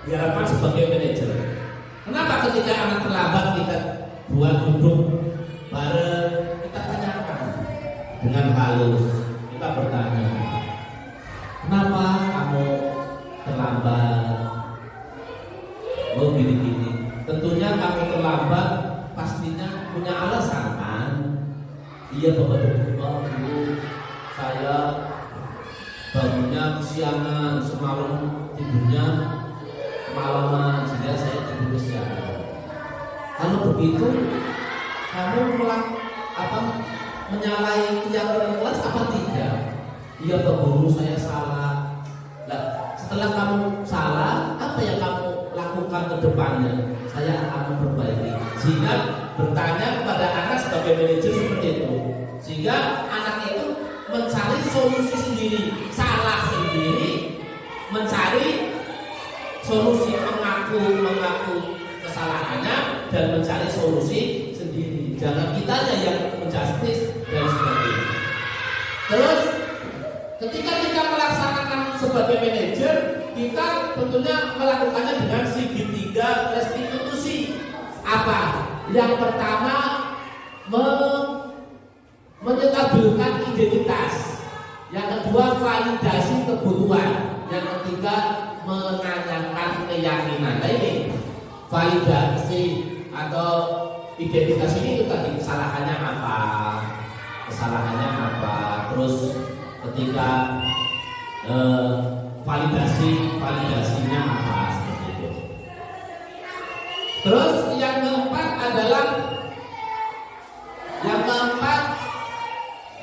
diharapkan sebagai manajer. Kenapa ketika anak terlambat kita buat duduk bareng, kita tanyakan dengan halus, kita bertanya, kenapa kamu terlambat? Oh gini-gini. Tentunya kamu terlambat pastinya punya alasan kan? Iya bapak ibu, saya bangunnya kesiangan, semalam tidurnya kemalaman sehingga saya tidur kesiangan. Kalau begitu kamu menyalahi keyakinan kelas apa tidak? Iya Pak Guru, saya salah. Nah, setelah kamu salah, apa yang kamu lakukan ke depannya? Saya akan memperbaiki. Sehingga bertanya kepada anak sebagai manajer seperti itu. Sehingga anak itu mencari solusi sendiri, salah sendiri, mencari solusi, mengaku kesalahannya dan mencari solusi sendiri. Jangan kitanya yang menjustis dan sebagainya. Terus ketika kita melaksanakan sebagai manajer, kita tentunya melakukannya dengan segitiga restitusi. Apa? Yang pertama menstabilkan identitas. Yang kedua validasi kebutuhan. Yang ketiga menanyakan keyakinan. Nah ini validasi atau identitas ini itu tadi kesalahannya apa, terus ketika validasinya apa, seperti itu. Terus yang keempat adalah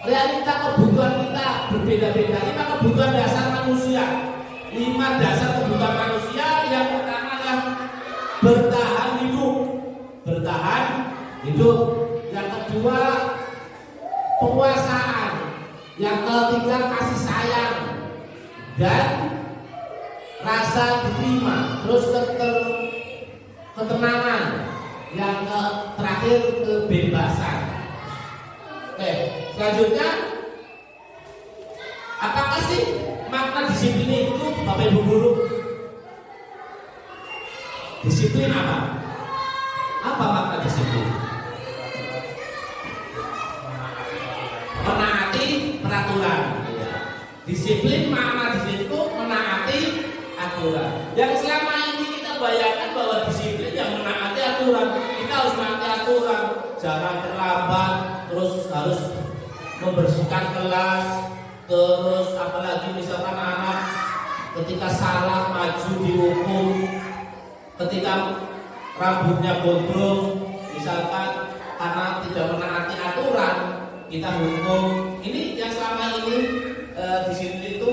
realita kebutuhan kita berbeda-beda. 5 kebutuhan dasar manusia. 5 dasar kebutuhan manusia. Yang pertama adalah bertahan hidup. Yang kedua penguasaan. Yang ketiga kasih sayang dan rasa diterima. Terus ketenangan. Yang terakhir kebebasan. Oke, selanjutnya apakah sih makna disiplin itu Bapak Ibu guru? Disiplin apa? Apa makna disiplin? Menaati peraturan. Disiplin makna disitu menaati aturan. Yang selama ini kita bayangkan bahwa disiplin yang menaati aturan. Kita harus menaati aturan, jangan terlambat, terus harus membersihkan kelas, terus apalagi misalkan anak ketika salah maju dihukum, ketika rambutnya gondrong misalkan karena tidak menaati aturan kita hukum. Ini yang selama ini disiplin itu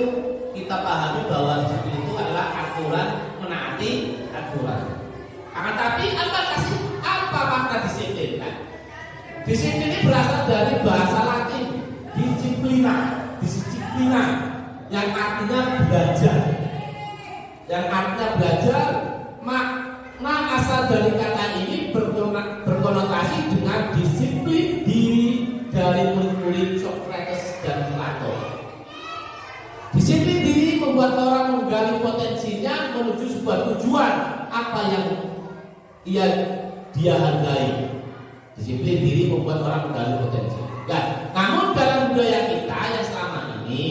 kita pahami bahwa disiplin itu adalah aturan, menaati aturan. Akan tapi apa makna disiplin? Kan? Disiplin ini berasal dari bahasa Latin disiplina, yang artinya belajar. Yang artinya belajar, makna asal dari kata ini berkonotasi dengan disiplin diri dari murid Socrates dan Plato. Disiplin diri membuat orang menggali potensinya menuju sebuah tujuan apa yang dia hargai. Disiplin diri membuat orang menggali potensi. Nah, namun dalam budaya kita yang selama ini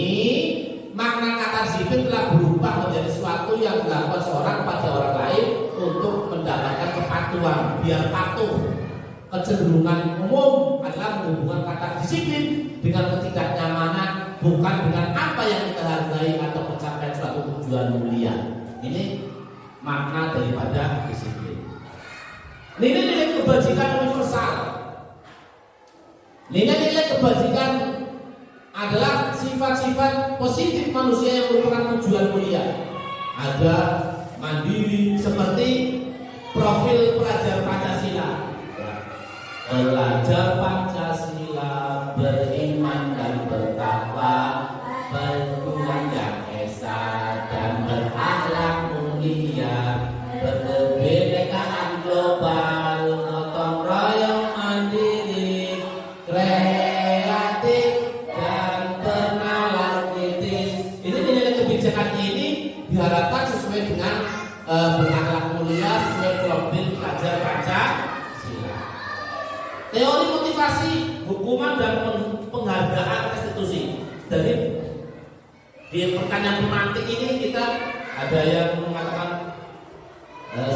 makna kata disiplin telah berubah menjadi sesuatu yang dilakukan seorang pada orang lain untuk mendapatkan kepatuhan, biar patuh. Kecenderungan umum adalah menghubungkan kata disiplin dengan ketidaknyamanan, bukan dengan apa yang kita hargai atau mencapai suatu tujuan mulia. Ini makna daripada disiplin. Nilai-nilai kebajikan universal. Nilai-nilai kebajikan adalah sifat-sifat positif manusia yang merupakan tujuan mulia. Ada mandiri seperti profil pelajar Pancasila. Belajar Pancasila, beriman dan bertakwa, bertuhan yang esa dan berakhlak mulia, berkebinekaan global, gotong royong mandiri, kreatif dan bernalar kritis. Ini nilai kebijakan ini diharapkan sesuai dengan berakhlak mulia, sesuai profil pelajar Pancasila. Teori motivasi, hukuman dan penghargaan restitusi. Jadi di pertanyaan pemantik ini kita ada yang mengatakan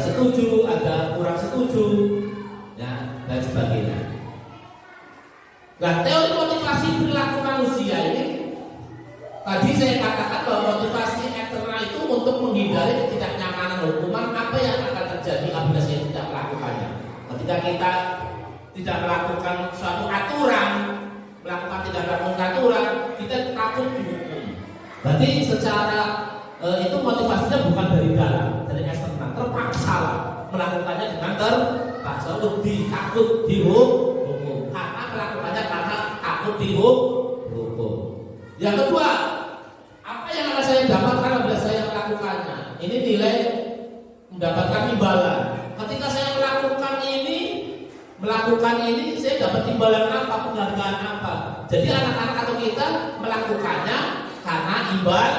setuju, ada kurang setuju, ya, dan sebagainya. Nah, teori motivasi perilaku manusia ini tadi saya katakan bahwa motivasi eksternal itu untuk menghindari ketidaknyamanan hukuman apa yang akan terjadi apabila saya tidak melakukannya. Ketika kita tidak melakukan suatu aturan, tidak melakukan aturan, kita takut dihukum. Berarti secara itu motivasinya bukan dari dalam, dari eksternal, terpaksa melakukannya dengan terpaksa untuk takut dihukum, karena melakukannya karena takut dihukum. Yang kedua, apa yang akan saya dapatkan apabila saya melakukannya? Ini nilai mendapatkan imbalan. Ketika saya melakukan ini saya dapat imbalan apa, penghargaan apa. Jadi anak-anak atau kita melakukannya karena imbalan,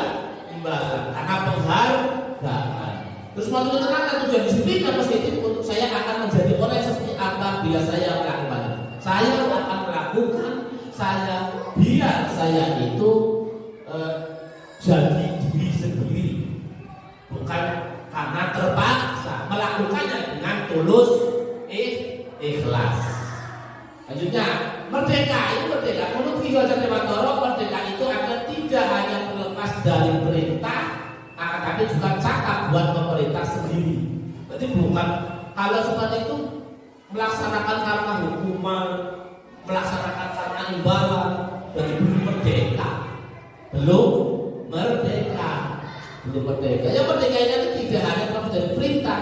karena penghargaan. Terus waktu terangkan tujuan disiplin dan positif untuk saya akan menjadi orang seperti apa bila saya melakukannya. Saya akan melakukan biar saya itu jadi diri sendiri, bukan karena terpaksa, melakukannya dengan tulus ikhlas. Lanjutnya, merdeka menurut Ki Hajar Dewantara, merdeka itu akan tidak hanya terlepas dari perintah, akan tapi juga cakap buat pemerintah sendiri. Berarti bukan kalau seperti itu melaksanakan karena hukuman, melaksanakan karena imbalan, berarti belum merdeka. Ya merdeka itu tidak hanya terlepas dari perintah.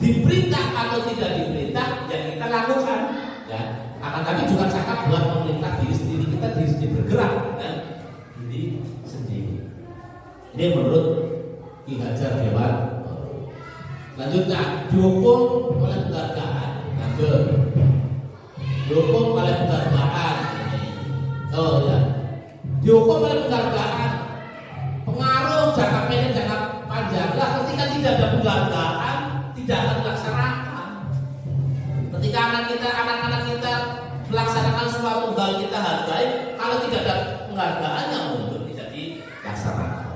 Diperintah atau tidak diperintah yang kita lakukan, ya. Akan tapi juga cakap buat pemerintah diri sendiri, kita diri sendiri bergerak, ya. Diri sendiri. Ini menurut Ki Hajar Dewantara. Selanjutnya, dihukum oleh penghargaan. Dihukum oleh penghargaan. Oh ya, dihukum oleh penghargaan. Pengaruh jangka pendek, jangka panjang. Lah ketika tidak ada penghargaan, tidak akan dilaksanakan. Ketika Ketika anak-anak kita melaksanakan suatu hal kita hargai, kalau tidak ada penghargaannya mungkin tidak dilaksanakan.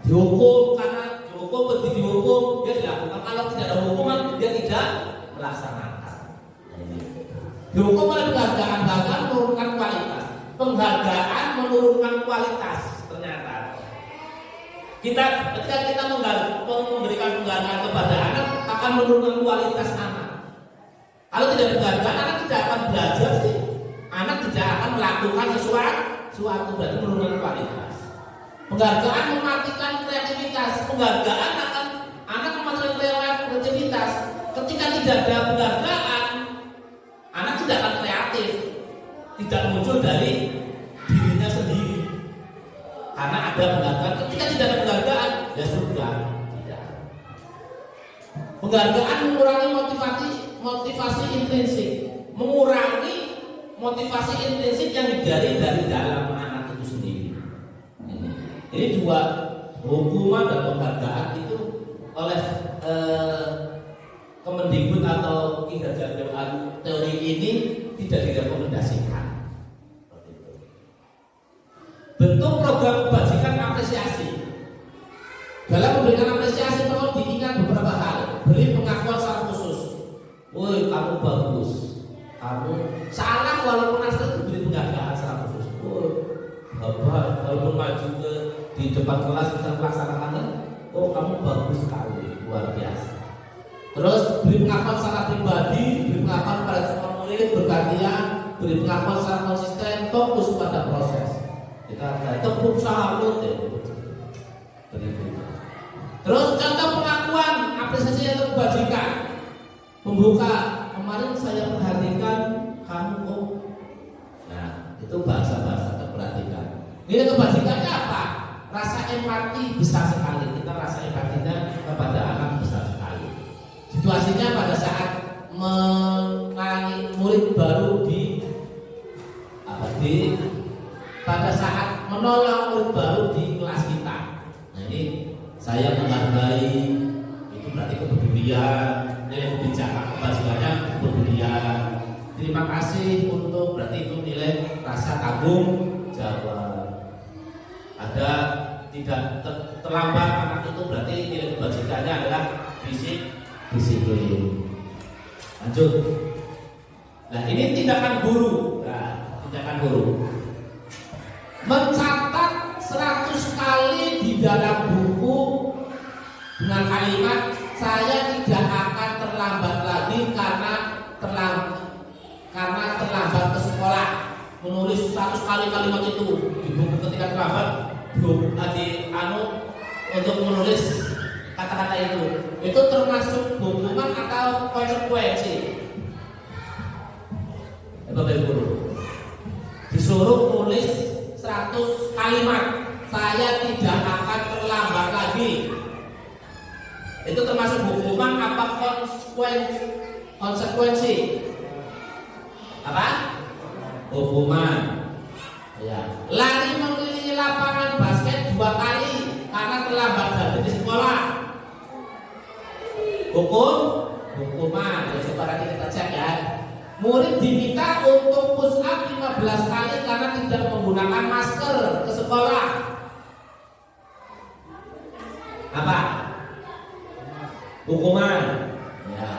Dihukum karena dihukum dia dilakukan. Kalau tidak ada hukuman dia tidak melaksanakan. Dihukum oleh penghargaan bahkan menurunkan kualitas. Penghargaan menurunkan kualitas ternyata. Ketika kita memberikan penghargaan kepada anak akan menurunkan kualitas anak. Kalau tidak penghargaan anak tidak akan belajar sih. Anak tidak akan melakukan sesuatu berarti menurunkan kualitas. Penghargaan mematikan kreativitas. Penghargaan akan anak mematikan kreativitas. Ketika tidak ada penghargaan, anak tidak akan kreatif, tidak muncul dari dirinya sendiri. Karena ada penghargaan. Ketika tidak ada penghargaan, ya sudah tidak. Penghargaan mengurangi motivasi intrinsik, mengurangi motivasi intrinsik yang dari dalam anak itu sendiri. Ini dua, hukuman dan penghargaan itu oleh Kemendikbud atau Ki Hajar Dewantara teori ini tidak direkomendasikan. Bentuk program kebajikan apresiasi. Dalam memberikan apresiasi perlu diingat beberapa hal. Beri pengakuan secara khusus. Woi, kamu bagus. Kamu salah walaupun asal diberi penghargaan secara khusus. Woi, hebat. Walaupun maju di depan kelas kita melaksanakannya. Oh, kamu bagus sekali, luar biasa. Terus beri pengakuan secara pribadi, beri pengakuan pada semua murid bergantian, beri pengakuan secara konsisten, fokus pada proses. Kita tepuk salut ya. Terus contoh pengakuan apresiasi yang terbajikan. Pembuka, kemarin saya perhatikan kamu kok. Nah, itu bahasa-bahasa terperhatikan. Ini kebajikannya apa? Rasa empati besar sekali. Kita rasa empatinya kepada anak besar sekali. Situasinya pada saat mengalami murid baru pada saat menolong murid baru di kelas kita. Nah, ini saya menghargai itu berarti kepedulian, nilai kebijakan kebajikannya kepedulian. Terima kasih untuk berarti itu nilai rasa tanggung jawab. Ada tidak terlambat anak itu berarti nilai kebajikannya adalah disiplin. Lanjut. Nah, ini tindakan guru. Nah, tindakan guru. Mencatat 100 kali di dalam buku dengan kalimat saya tidak akan terlambat lagi karena terlambat ke sekolah. Menulis 100 kali kalimat itu di buku ketika terlambat untuk menulis kata-kata itu termasuk hukuman atau konsekuensi. Bapak Ibu guru disuruh nulis 100 kalimat saya tidak akan terlambat lagi. Itu termasuk hukuman apa konsekuensi? Apa? Hukuman. Ya. Lari mengelilingi lapangan basket 2 kali karena terlambat dari di sekolah. Hukuman. Ya, coba kita cek ya. Murid diminta untuk push up 15 kali karena tidak menggunakan masker ke sekolah. Apa? Hukuman. Ya.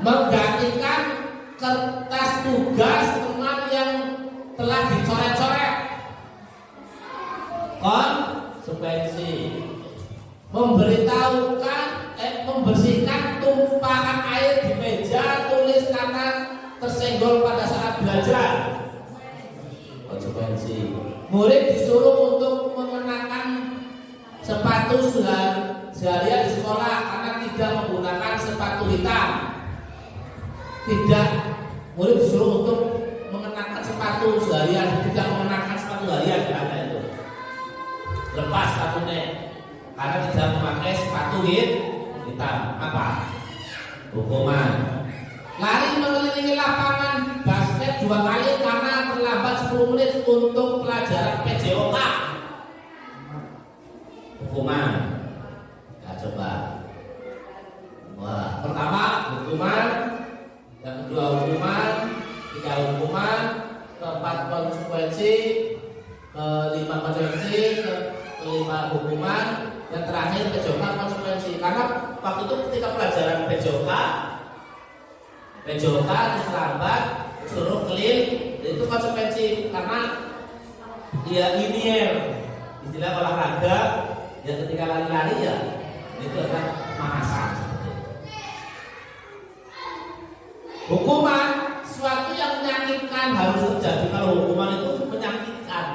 Menggantikan kertas tugas teman yang telah dicoret-coret. Konsekuensi. Membersihkan tumpahan air di meja tulis karena tersenggol pada saat belajar. Konsekuensi. Murid disuruh untuk mengenakan sepatu seharian di sekolah karena tidak menggunakan sepatu hitam. Murid disuruh untuk mengenakan sepatu seharian, tidak mengenakan sepatu harian, ada itu. Lepas sepatunya karena tidak memakai sepatu hitam. Apa? Hukuman. Lari mengelilingi lapangan basket 2 kali karena terlambat 10 menit untuk pelajaran PJOK. Hukuman. Nah, coba. Wah, pertama hukuman
waktu itu ketika pelajaran PJOK terlambat, suruh clean, itu konsekuensi karena dia linear, istilah olahraga, ya ketika lari-lari ya itu adalah pemanasan. Hukuman suatu yang menyakitkan harus terjadi. Kalau hukuman itu menyakitkan,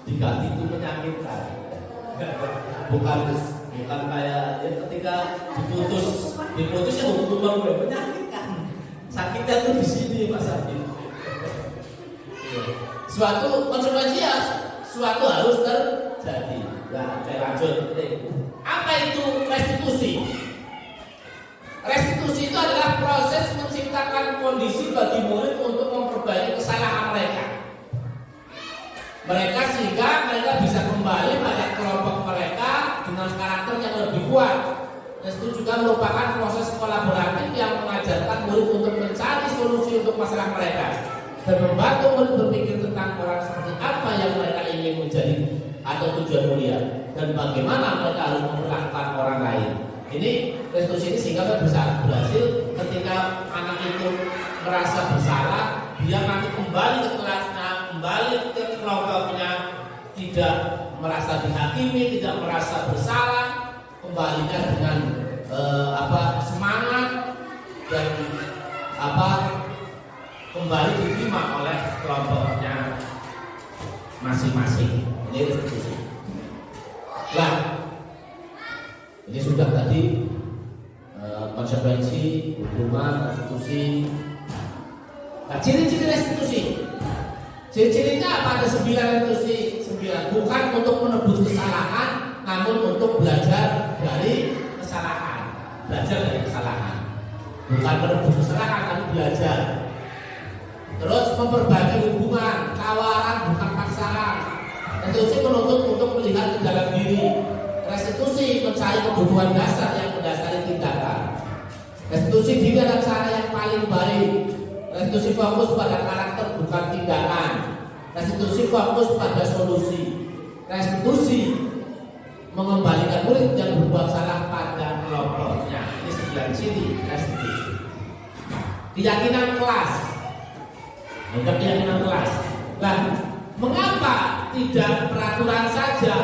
diganti itu menyakitkan. Bukan kayak ya ketika diputus ya hukuman menyakitkan. Sakitnya tuh di sini Mas Abid. Suatu konsekuensi ya, suatu harus terjadi. Ya, saya lanjut. Apa itu restitusi? Restitusi itu adalah proses menciptakan kondisi bagi murid untuk memperbaiki kesalahan mereka. Sehingga mereka bisa kembali pada kelompok mereka dengan karakter yang lebih kuat. Dan itu juga merupakan proses kolaboratif yang mengajarkan murid untuk mencari solusi untuk masalah mereka dan membantu murid berpikir tentang orang seperti apa yang mereka ingin menjadi atau tujuan mulia dan bagaimana mereka harus memperlakukan orang lain. Ini restitusi ini sehingga mereka bisa berhasil ketika anak itu merasa bersalah, dia nanti kembali ke kelasnya, kembali ke kelompoknya, tidak merasa dihakimi, tidak merasa bersalah, kembalinya dengan semangat dan kembali diterima oleh kelompoknya masing-masing. Ini restitusi. Nah, ini sudah tadi konsekuensi, hukuman, restitusi. Nah, ciri-ciri restitusi. Ciri-cirinya apa? Ada 9 restitusi. 9. Bukan untuk menebus kesalahan, namun untuk belajar dari kesalahan. Belajar dari kesalahan. Bukan menebus kesalahan, tapi belajar. Terus memperbaiki hubungan, tawaran bukan paksaan. Restitusi menuntut untuk melihat ke dalam diri. Restitusi mencari kebutuhan dasar yang mendasari tindakan. Restitusi diri adalah cara yang paling baik. Restitusi fokus pada karakter bukan tindakan. Restitusi fokus pada solusi. Restitusi mengembalikan murid yang berbuat salah pada kelompoknya. Ini 9 ciri restitusi. Keyakinan kelas. Keyakinan kelas. Nah, mengapa tidak peraturan saja?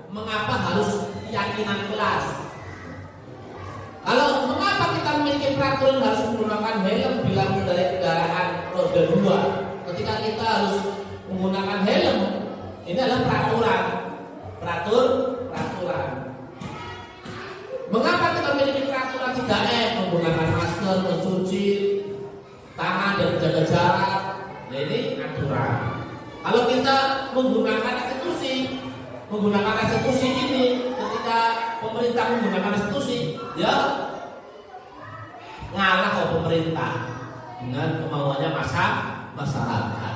Mengapa harus keyakinan kelas? Kalau mengapa kita memiliki peraturan harus menggunakan helm bila mengendarai kendaraan roda 2? Ketika kita harus menggunakan helm, ini adalah peraturan. Peraturan. Mengapa kita memiliki peraturan 3M? Menggunakan masker, mencuci tangan dan menjaga jarak. Nah, ini aturan. Kalau kita menggunakan restitusi ini, ketika pemerintah menggunakan restitusi, ya ngalah ke pemerintah dengan kemauannya masyarakat.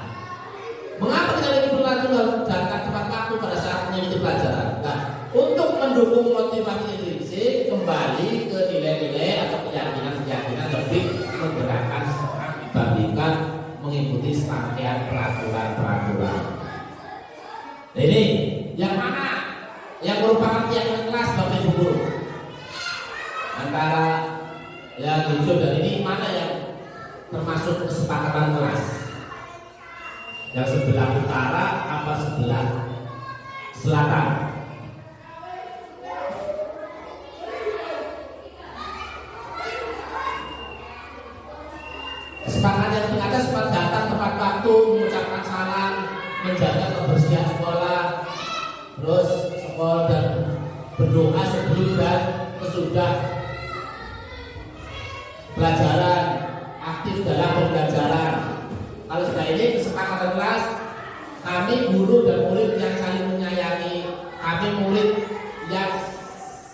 Mengapa kita lebih perlu datang tepat waktu pada saat mengikuti pelajaran? Nah, untuk mendukung motivasi intrinsik kembali ke nilai-nilai atau keyakinan lebih menggerakkan semangat dibandingkan mengikuti serangkaian peraturan. Nah, ini yang mana yang merupakan keyakinan kelas Bapak Ibu guru? Antara yang hijau dan ini mana yang termasuk kesepakatan kelas? Yang sebelah utara apa sebelah selatan? Kesepakatan yang terkata sempat datang tepat waktu, mengucapkan salam, menjaga kebersihan sekolah, terus sekolah dan berdoa sebelum dan sesudah pelajaran, aktif dalam pembelajaran. Kalau sudah ini kesepakatan kelas, kami guru dan murid yang saling menyayangi, kami murid yang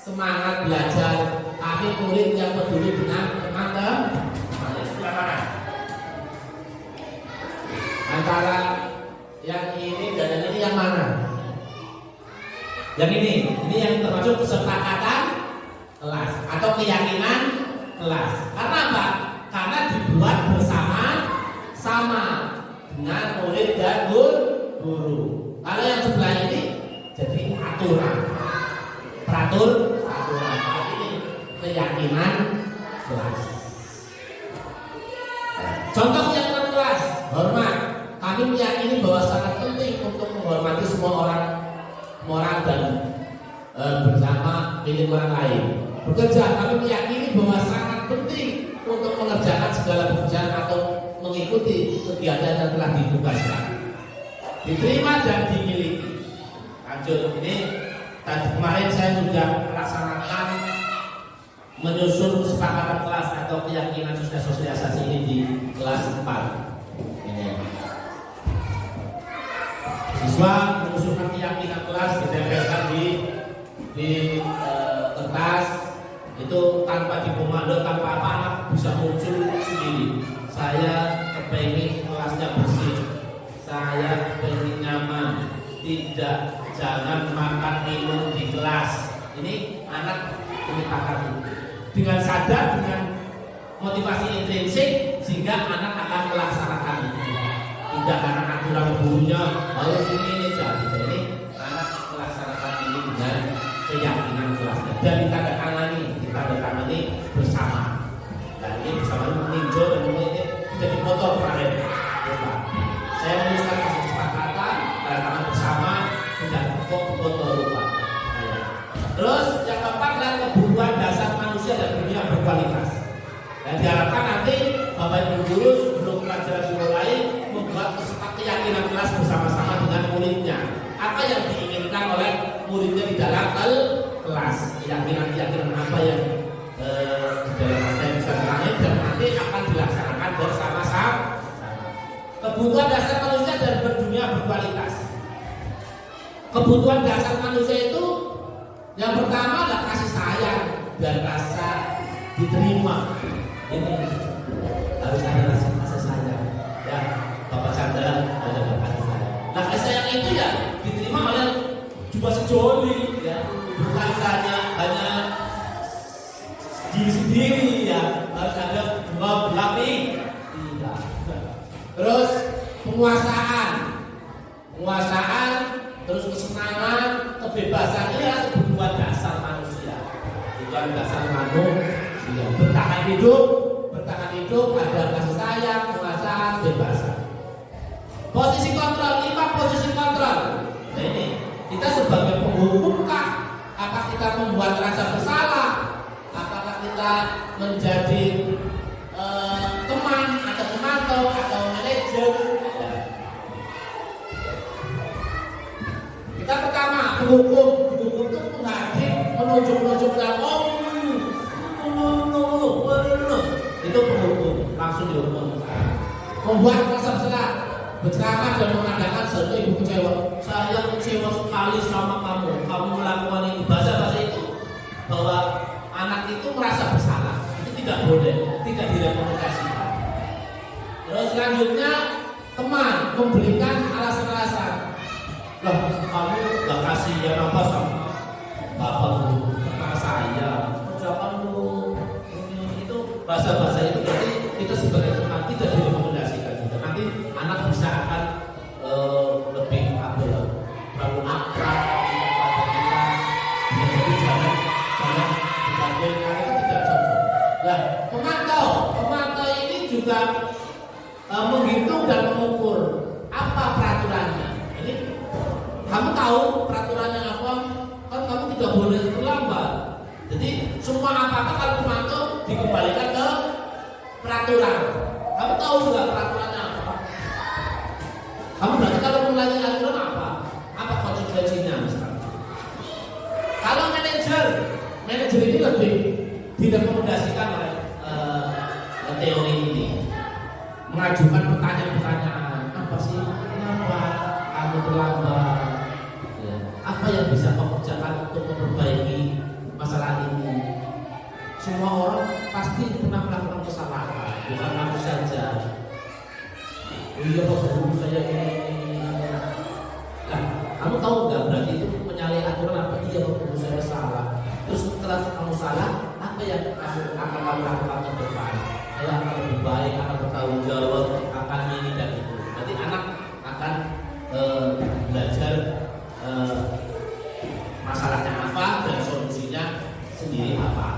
semangat belajar, kami murid yang peduli dengan teman-teman. Antara yang ini dan yang ini yang mana? Yang ini yang termasuk kesepakatan kelas atau keyakinan kelas. Karena apa? Karena dibuat bersama-sama dengan murid dan guru. Kalau yang sebelah ini jadi aturan. Peraturan. Ini keyakinan.
keyakinan kelas. Contoh keyakinan kelas, hormat. Kami meyakini bahwa sangat penting untuk menghormati semua orang moral dan bersama milik orang lain. Bekerja, kami meyakini bahwa sangat penting untuk mengerjakan segala pekerjaan atau mengikuti kegiatan yang telah ditugaskan, diterima dan dimiliki. Lanjut, ini tadi kemarin saya sudah melaksanakan menyusun kesepakatan kelas atau keyakinan sosialisasi ini di kelas 4. Ini. Siswa mengusulkan keyakinan kelas ditempelkan di kertas itu tanpa dikomando, tanpa apa, anak bisa muncul sendiri. Saya kepengen kelasnya bersih, saya kepengen nyaman, jangan makan minum di kelas. Ini anak menyatakan dengan sadar, dengan motivasi intrinsik, sehingga anak akan melaksanakan itu. Tidak karena aturan gurunya harus ini jadi. Ini anak melaksanakan ini dengan keyakinan kelasnya dan ditandatangani bersama. Dan ini bersama meninjau dan ini jadi motor kemarin. Saya menuliskan kesepakatan tangan bersama dan foto lupa. Terus yang keempat adalah kebutuhan dasar manusia dan dunia berkualitas. Dan diharapkan nanti Bapak Ibu guru sebelum pelajaran dimulai membuat keyakinan kelas bersama-sama dengan muridnya. Apa yang diinginkan oleh muridnya di dalam kelas, keyakinan apa yang di dalam yang bisa dilakukan dan nanti akan dilaksanakan bersama-sama. Kebutuhan dasar manusia dan berdunia berkualitas. Kebutuhan dasar manusia itu yang pertama adalah kasih sayang dan rasa diterima. Ini harus ada rasa kasih sayang. Ya, Bapak Chandra ada kasih sayang. Nah, kasih sayang itu ya diterima oleh cuma sejoli, ya, bukan hanya diri sendiri, ya, harus ada dua belah pihak. Terus penguasaan, terus kesenangan, kebebasan, ini adalah kebutuhan dasar manusia. Kebutuhan dasar manusia. Bertahan hidup ada kasih sayang, penguasaan, kebebasan. Posisi kontrol, 5 posisi kontrol. Nah ini, kita sebagai penghukum kah? Apakah kita membuat rasa bersalah? Apakah kita menjadi teman atau pemantau atau manajer? Kita pertama penghukum itu menghadir, menunjuk dan itu penghukum, langsung dihukum. Membuat rasa berceramah dan mengatakan satu ibu kecewa. Saya kecewa sekali sama kamu melakukan ini. Bahasa itu bahwa anak itu merasa bersalah, itu tidak boleh, tidak direkomendasikan. Terus selanjutnya teman memberikan alasan-alasan. Loh, kamu gak kasih ya apa sama bapak dulu, sama saya, jangan dulu. Itu bahasa itu berarti kita sebagai teman tidak direkomendasikan juga. Nanti anak bisa akan lebih terlalu akrab pada kita. Jadi jangan dipanggil karena itu tidak cocok. Nah, pemantau ini juga menghitung dan mengukur apa peraturannya. Ini kamu tahu peraturannya apa? Kan kamu tidak boleh terlambat. Jadi semua apa-apa kalau pemantau dikembalikan ke peraturan. Kamu tahu nggak peraturannya apa? Kamu berarti kalau melanggar aturan apa? Apa konsekuensinya misalnya? Kalau manajer ini lebih direkomendasikan oleh teori ini mengajukan pertanyaan-pertanyaan. Apa sih? Kenapa kamu terlambat? Ya. Apa yang bisa kamu kerjakan untuk memperbaiki masalah ini? Semua orang pasti pernah melakukan kesalahan, bukan kamu saja. Iya kok guru saya ini. Nah, kamu tahu nggak berarti itu menyalahi aturan apa? Iya kok guru saya salah. Terus setelah kamu salah, apa yang akan kamu lakukan ke depan? Saya akan lebih baik, akan bertanggung jawab, akan ini dan itu. Nanti anak akan belajar masalahnya apa dan solusinya sendiri apa.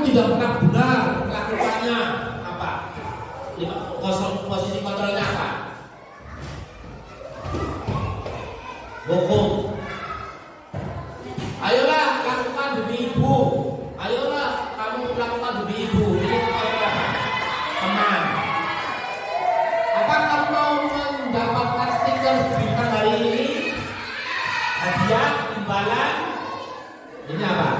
tidak pernah benar melakukannya apa? Posisi kontrolnya apa? Hukum. Ayolah lakukan demi ibu. Ayolah kamu lakukan demi ibu. Ini apa? Teman. Apa kamu mau mendapatkan stiker bintang hari ini? Hadiah, imbalan. Ini apa?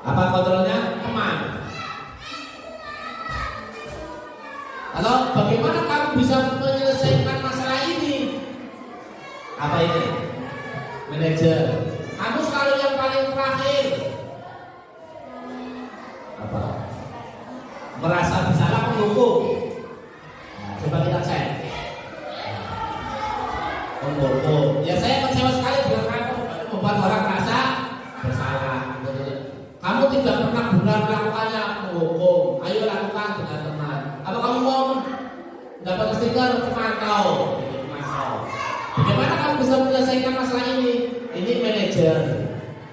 Apa kontrolnya? Teman. Lalu bagaimana kamu bisa menyelesaikan masalah ini? Apa ini? Manajer. Kamu selalu yang paling terakhir. Apa? Merasa bersalah menghukum. Coba kita cek. Menghukum. Ya saya kecewa sekali bila kamu membuat orang merasa bersalah. Kamu tidak pernah benar melakukannya, menghukum. Ayo lakukan dengan teman. Apa kamu mau dapat stiker pemantau? Bagaimana kamu bisa menyelesaikan masalah ini? Ini manajer.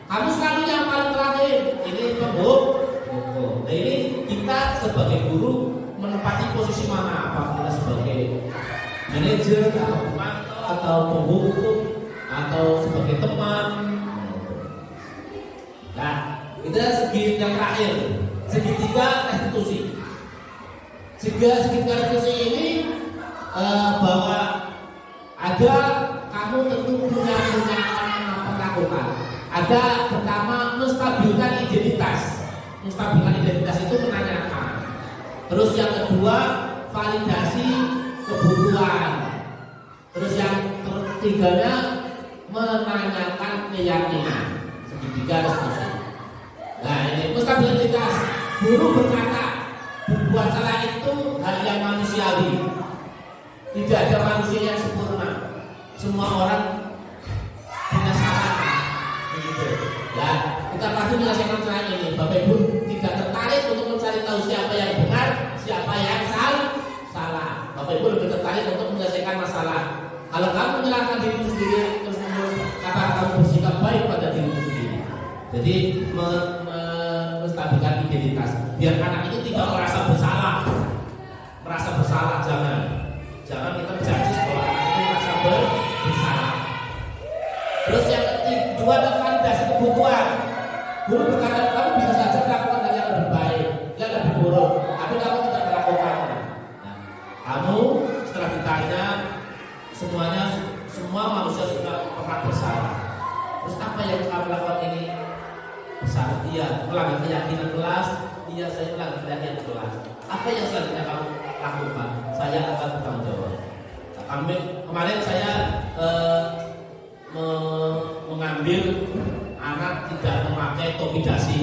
Kamu selalu yang paling terakhir. Ini penghukum. Nah ini kita sebagai guru menempati posisi mana? Apa kita sebagai manajer atau pemantau atau penghukum atau sebagai teman? Nah, itu segi yang terakhir, segitiga restitusi. Segitiga restitusi ini bahwa ada kamu tentu punya melakukan. Ada pertama menstabilkan identitas. Menstabilkan identitas itu menanyakan. Terus yang kedua validasi kebutuhan. Terus yang ketiganya menanyakan keyakinan. Segitiga restitusi. Nah ini menstabilitas. Guru berkata berbuat salah itu hal yang manusiawi. Tidak ada manusia yang sempurna. Semua orang punya salah. Begitu. Ya, kita pasti menyelesaikan masalah ini. Bapak Ibu tidak tertarik untuk mencari tahu siapa yang benar, siapa yang salah. Bapak Ibu lebih tertarik untuk menyelesaikan masalah. Kalau kamu menyalahkan dirimu sendiri terus kata kamu bersikap baik pada dirimu sendiri. Jadi menstabilkan identitas. Biar anak itu tidak merasa bersalah. Merasa bersalah jangan kita menjudge bahwa anak itu merasa bersalah. Terus yang kedua ada validasi kebutuhan. Guru berkata kamu bisa saja melakukan hal yang lebih baik, yang lebih buruk, tapi kamu tidak melakukannya. Nah, kamu setelah ditanya semua manusia sudah pernah bersalah. Terus apa yang kamu lakukan ini? Bersalah. Iya, melanggar keyakinan kelas. Iya, saya melanggar keyakinan kelas. Apa yang selanjutnya kamu lakukan? Saya akan bertanggung jawab. Kemarin saya mengambil anak tidak memakai topi dasi.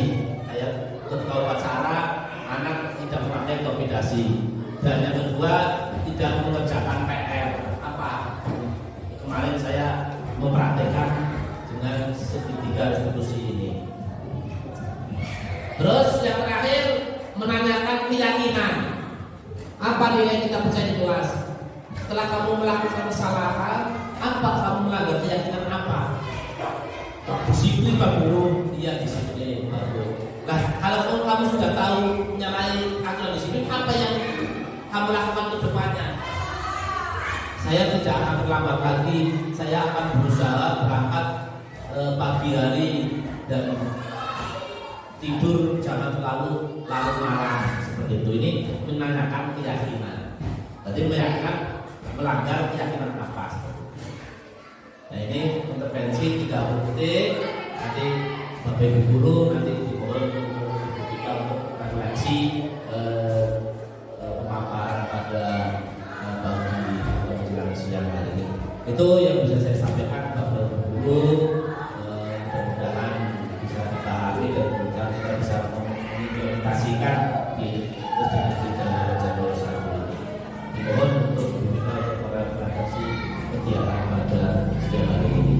Saya ketika upacara anak tidak memakai topi dasi. Dan yang kedua tidak mengerjakan PR. Apa? Kemarin saya mempraktekkan dengan segitiga restitusi ini. Terus yang terakhir menanyakan keyakinan. Apa nilai kita percaya di kelas? Setelah kamu melakukan kesalahan, apa kamu melanggar keyakinan apa? Disiplin Pak Guru, iya disiplin Pak Guru. Nah, kalau kamu sudah tahu menyalahi aturan disiplin, apa yang kamu lakukan ke depannya? Saya tidak akan terlambat lagi. Saya akan berusaha berangkat pagi hari dan tidur jangan terlalu malam seperti itu. Ini menanyakan keyakinan. Jadi menanyakan melanggar keyakinan apa? Nah ini intervensi 30 detik. Nanti Bapak Ibu guru nanti dimohon untuk kita untuk refleksi pemaparan pada pagi menjelang siang hari ini. Itu yang bisa saya sampaikan Bapak Ibu guru. Mudah-mudahan bisa dipahami dan kita bisa mengimplementasikan di kegiatan jalur satu ini. Dimohon untuk kita merefleksi kegiatan pada siang hari ini.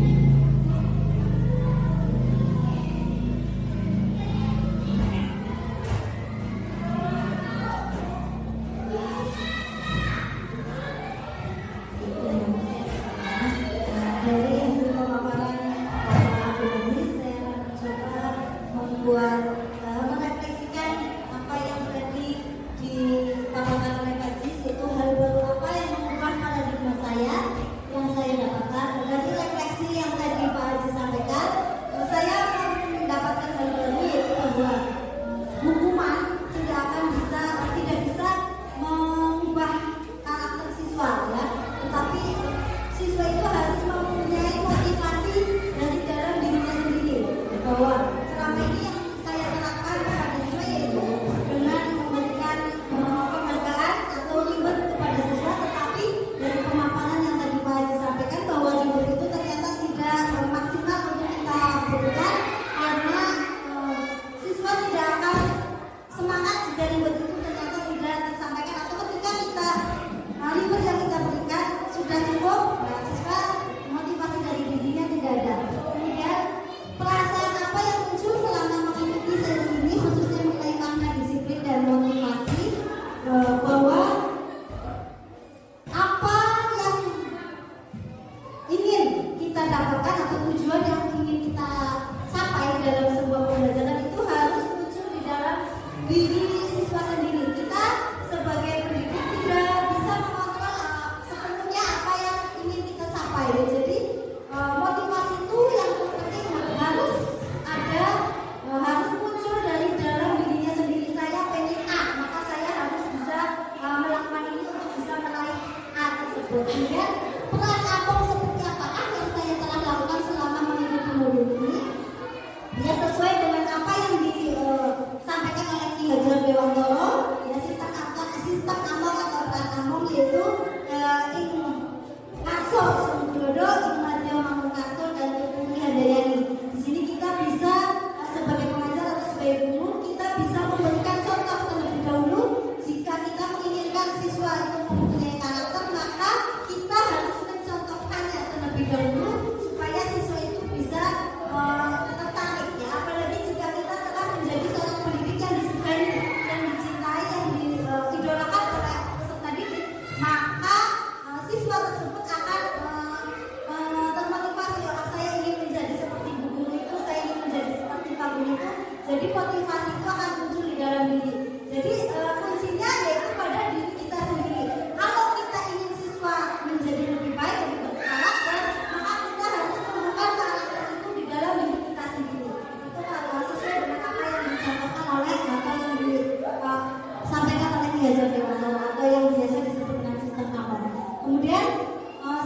Jadi motivasi itu akan muncul di dalam diri. Jadi kuncinya yaitu pada diri kita sendiri. Kalau kita ingin siswa menjadi lebih baik, lebih berkarakter, maka kita harus menemukan karakter itu di dalam diri kita sendiri. Itu sesuai dengan apa yang dicontohkan oleh atau yang disampaikan oleh Ki Hajar Dewasa atau yang biasa disebut dengan sistem Amor. Kemudian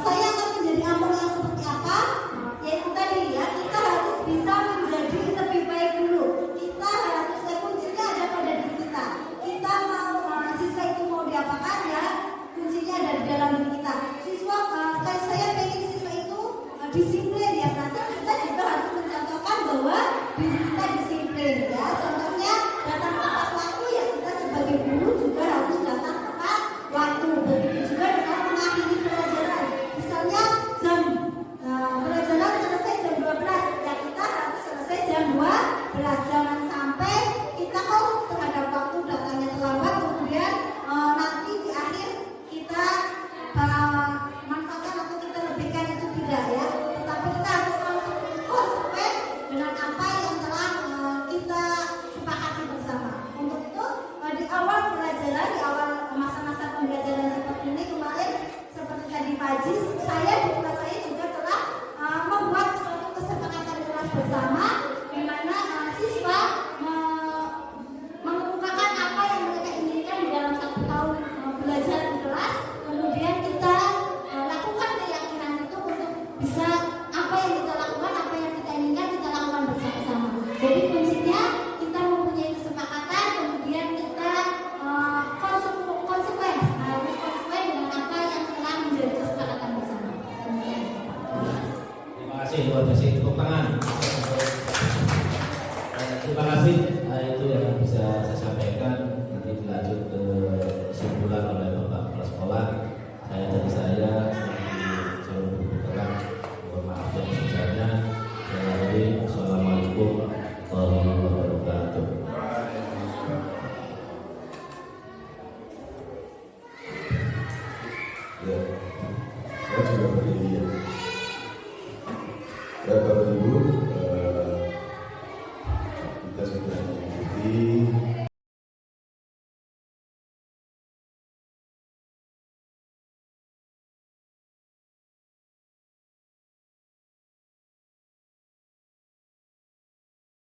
saya akan menjadi Amor yang seperti apa? Yaitu tadi ya, kita harus bisa menjadi lebih baik dulu. Kita harus kuncinya ada pada diri kita. Kita mau siswa itu mau diapakan ya, kuncinya ada di dalam diri kita. Siswa, kayak saya pengen siswa itu disiplin ya, berarti kita juga harus mencontohkan bahwa diri kita disiplin ya. Contohnya datang tepat waktu ya, kita sebagai guru juga harus datang tepat waktu. Begitu juga dengan mengakhiri pelajaran. Misalnya jam pelajaran selesai jam 12 ya, kita harus selesai jam 12. Jangan sampai kita terhadap waktu datangnya terlambat, kemudian nanti di akhir kita manfaatkan atau kita lebihkan, itu tidak ya. Tetapi kita harus konsekuen dengan apa yang telah kita sepakati bersama. Untuk itu di awal pelajaran, di awal masa-masa pembelajaran seperti ini kemarin, seperti tadi pagi saya di kelas saya juga telah membuat suatu kesepakatan kelas bersama, di mana siswa mengemukakan apa yang mereka inginkan di dalam 1 tahun belajar di kelas. Kemudian kita lakukan keyakinan itu untuk bisa apa yang kita lakukan, apa yang kita inginkan kita lakukan bersama-sama. Jadi kuncinya kita mempunyai kesepakatan, kemudian kita konsekuen dengan apa yang telah menjadi kesepakatan bersama.
Terima kasih, luar biasa, tepuk tangan. Terima kasih.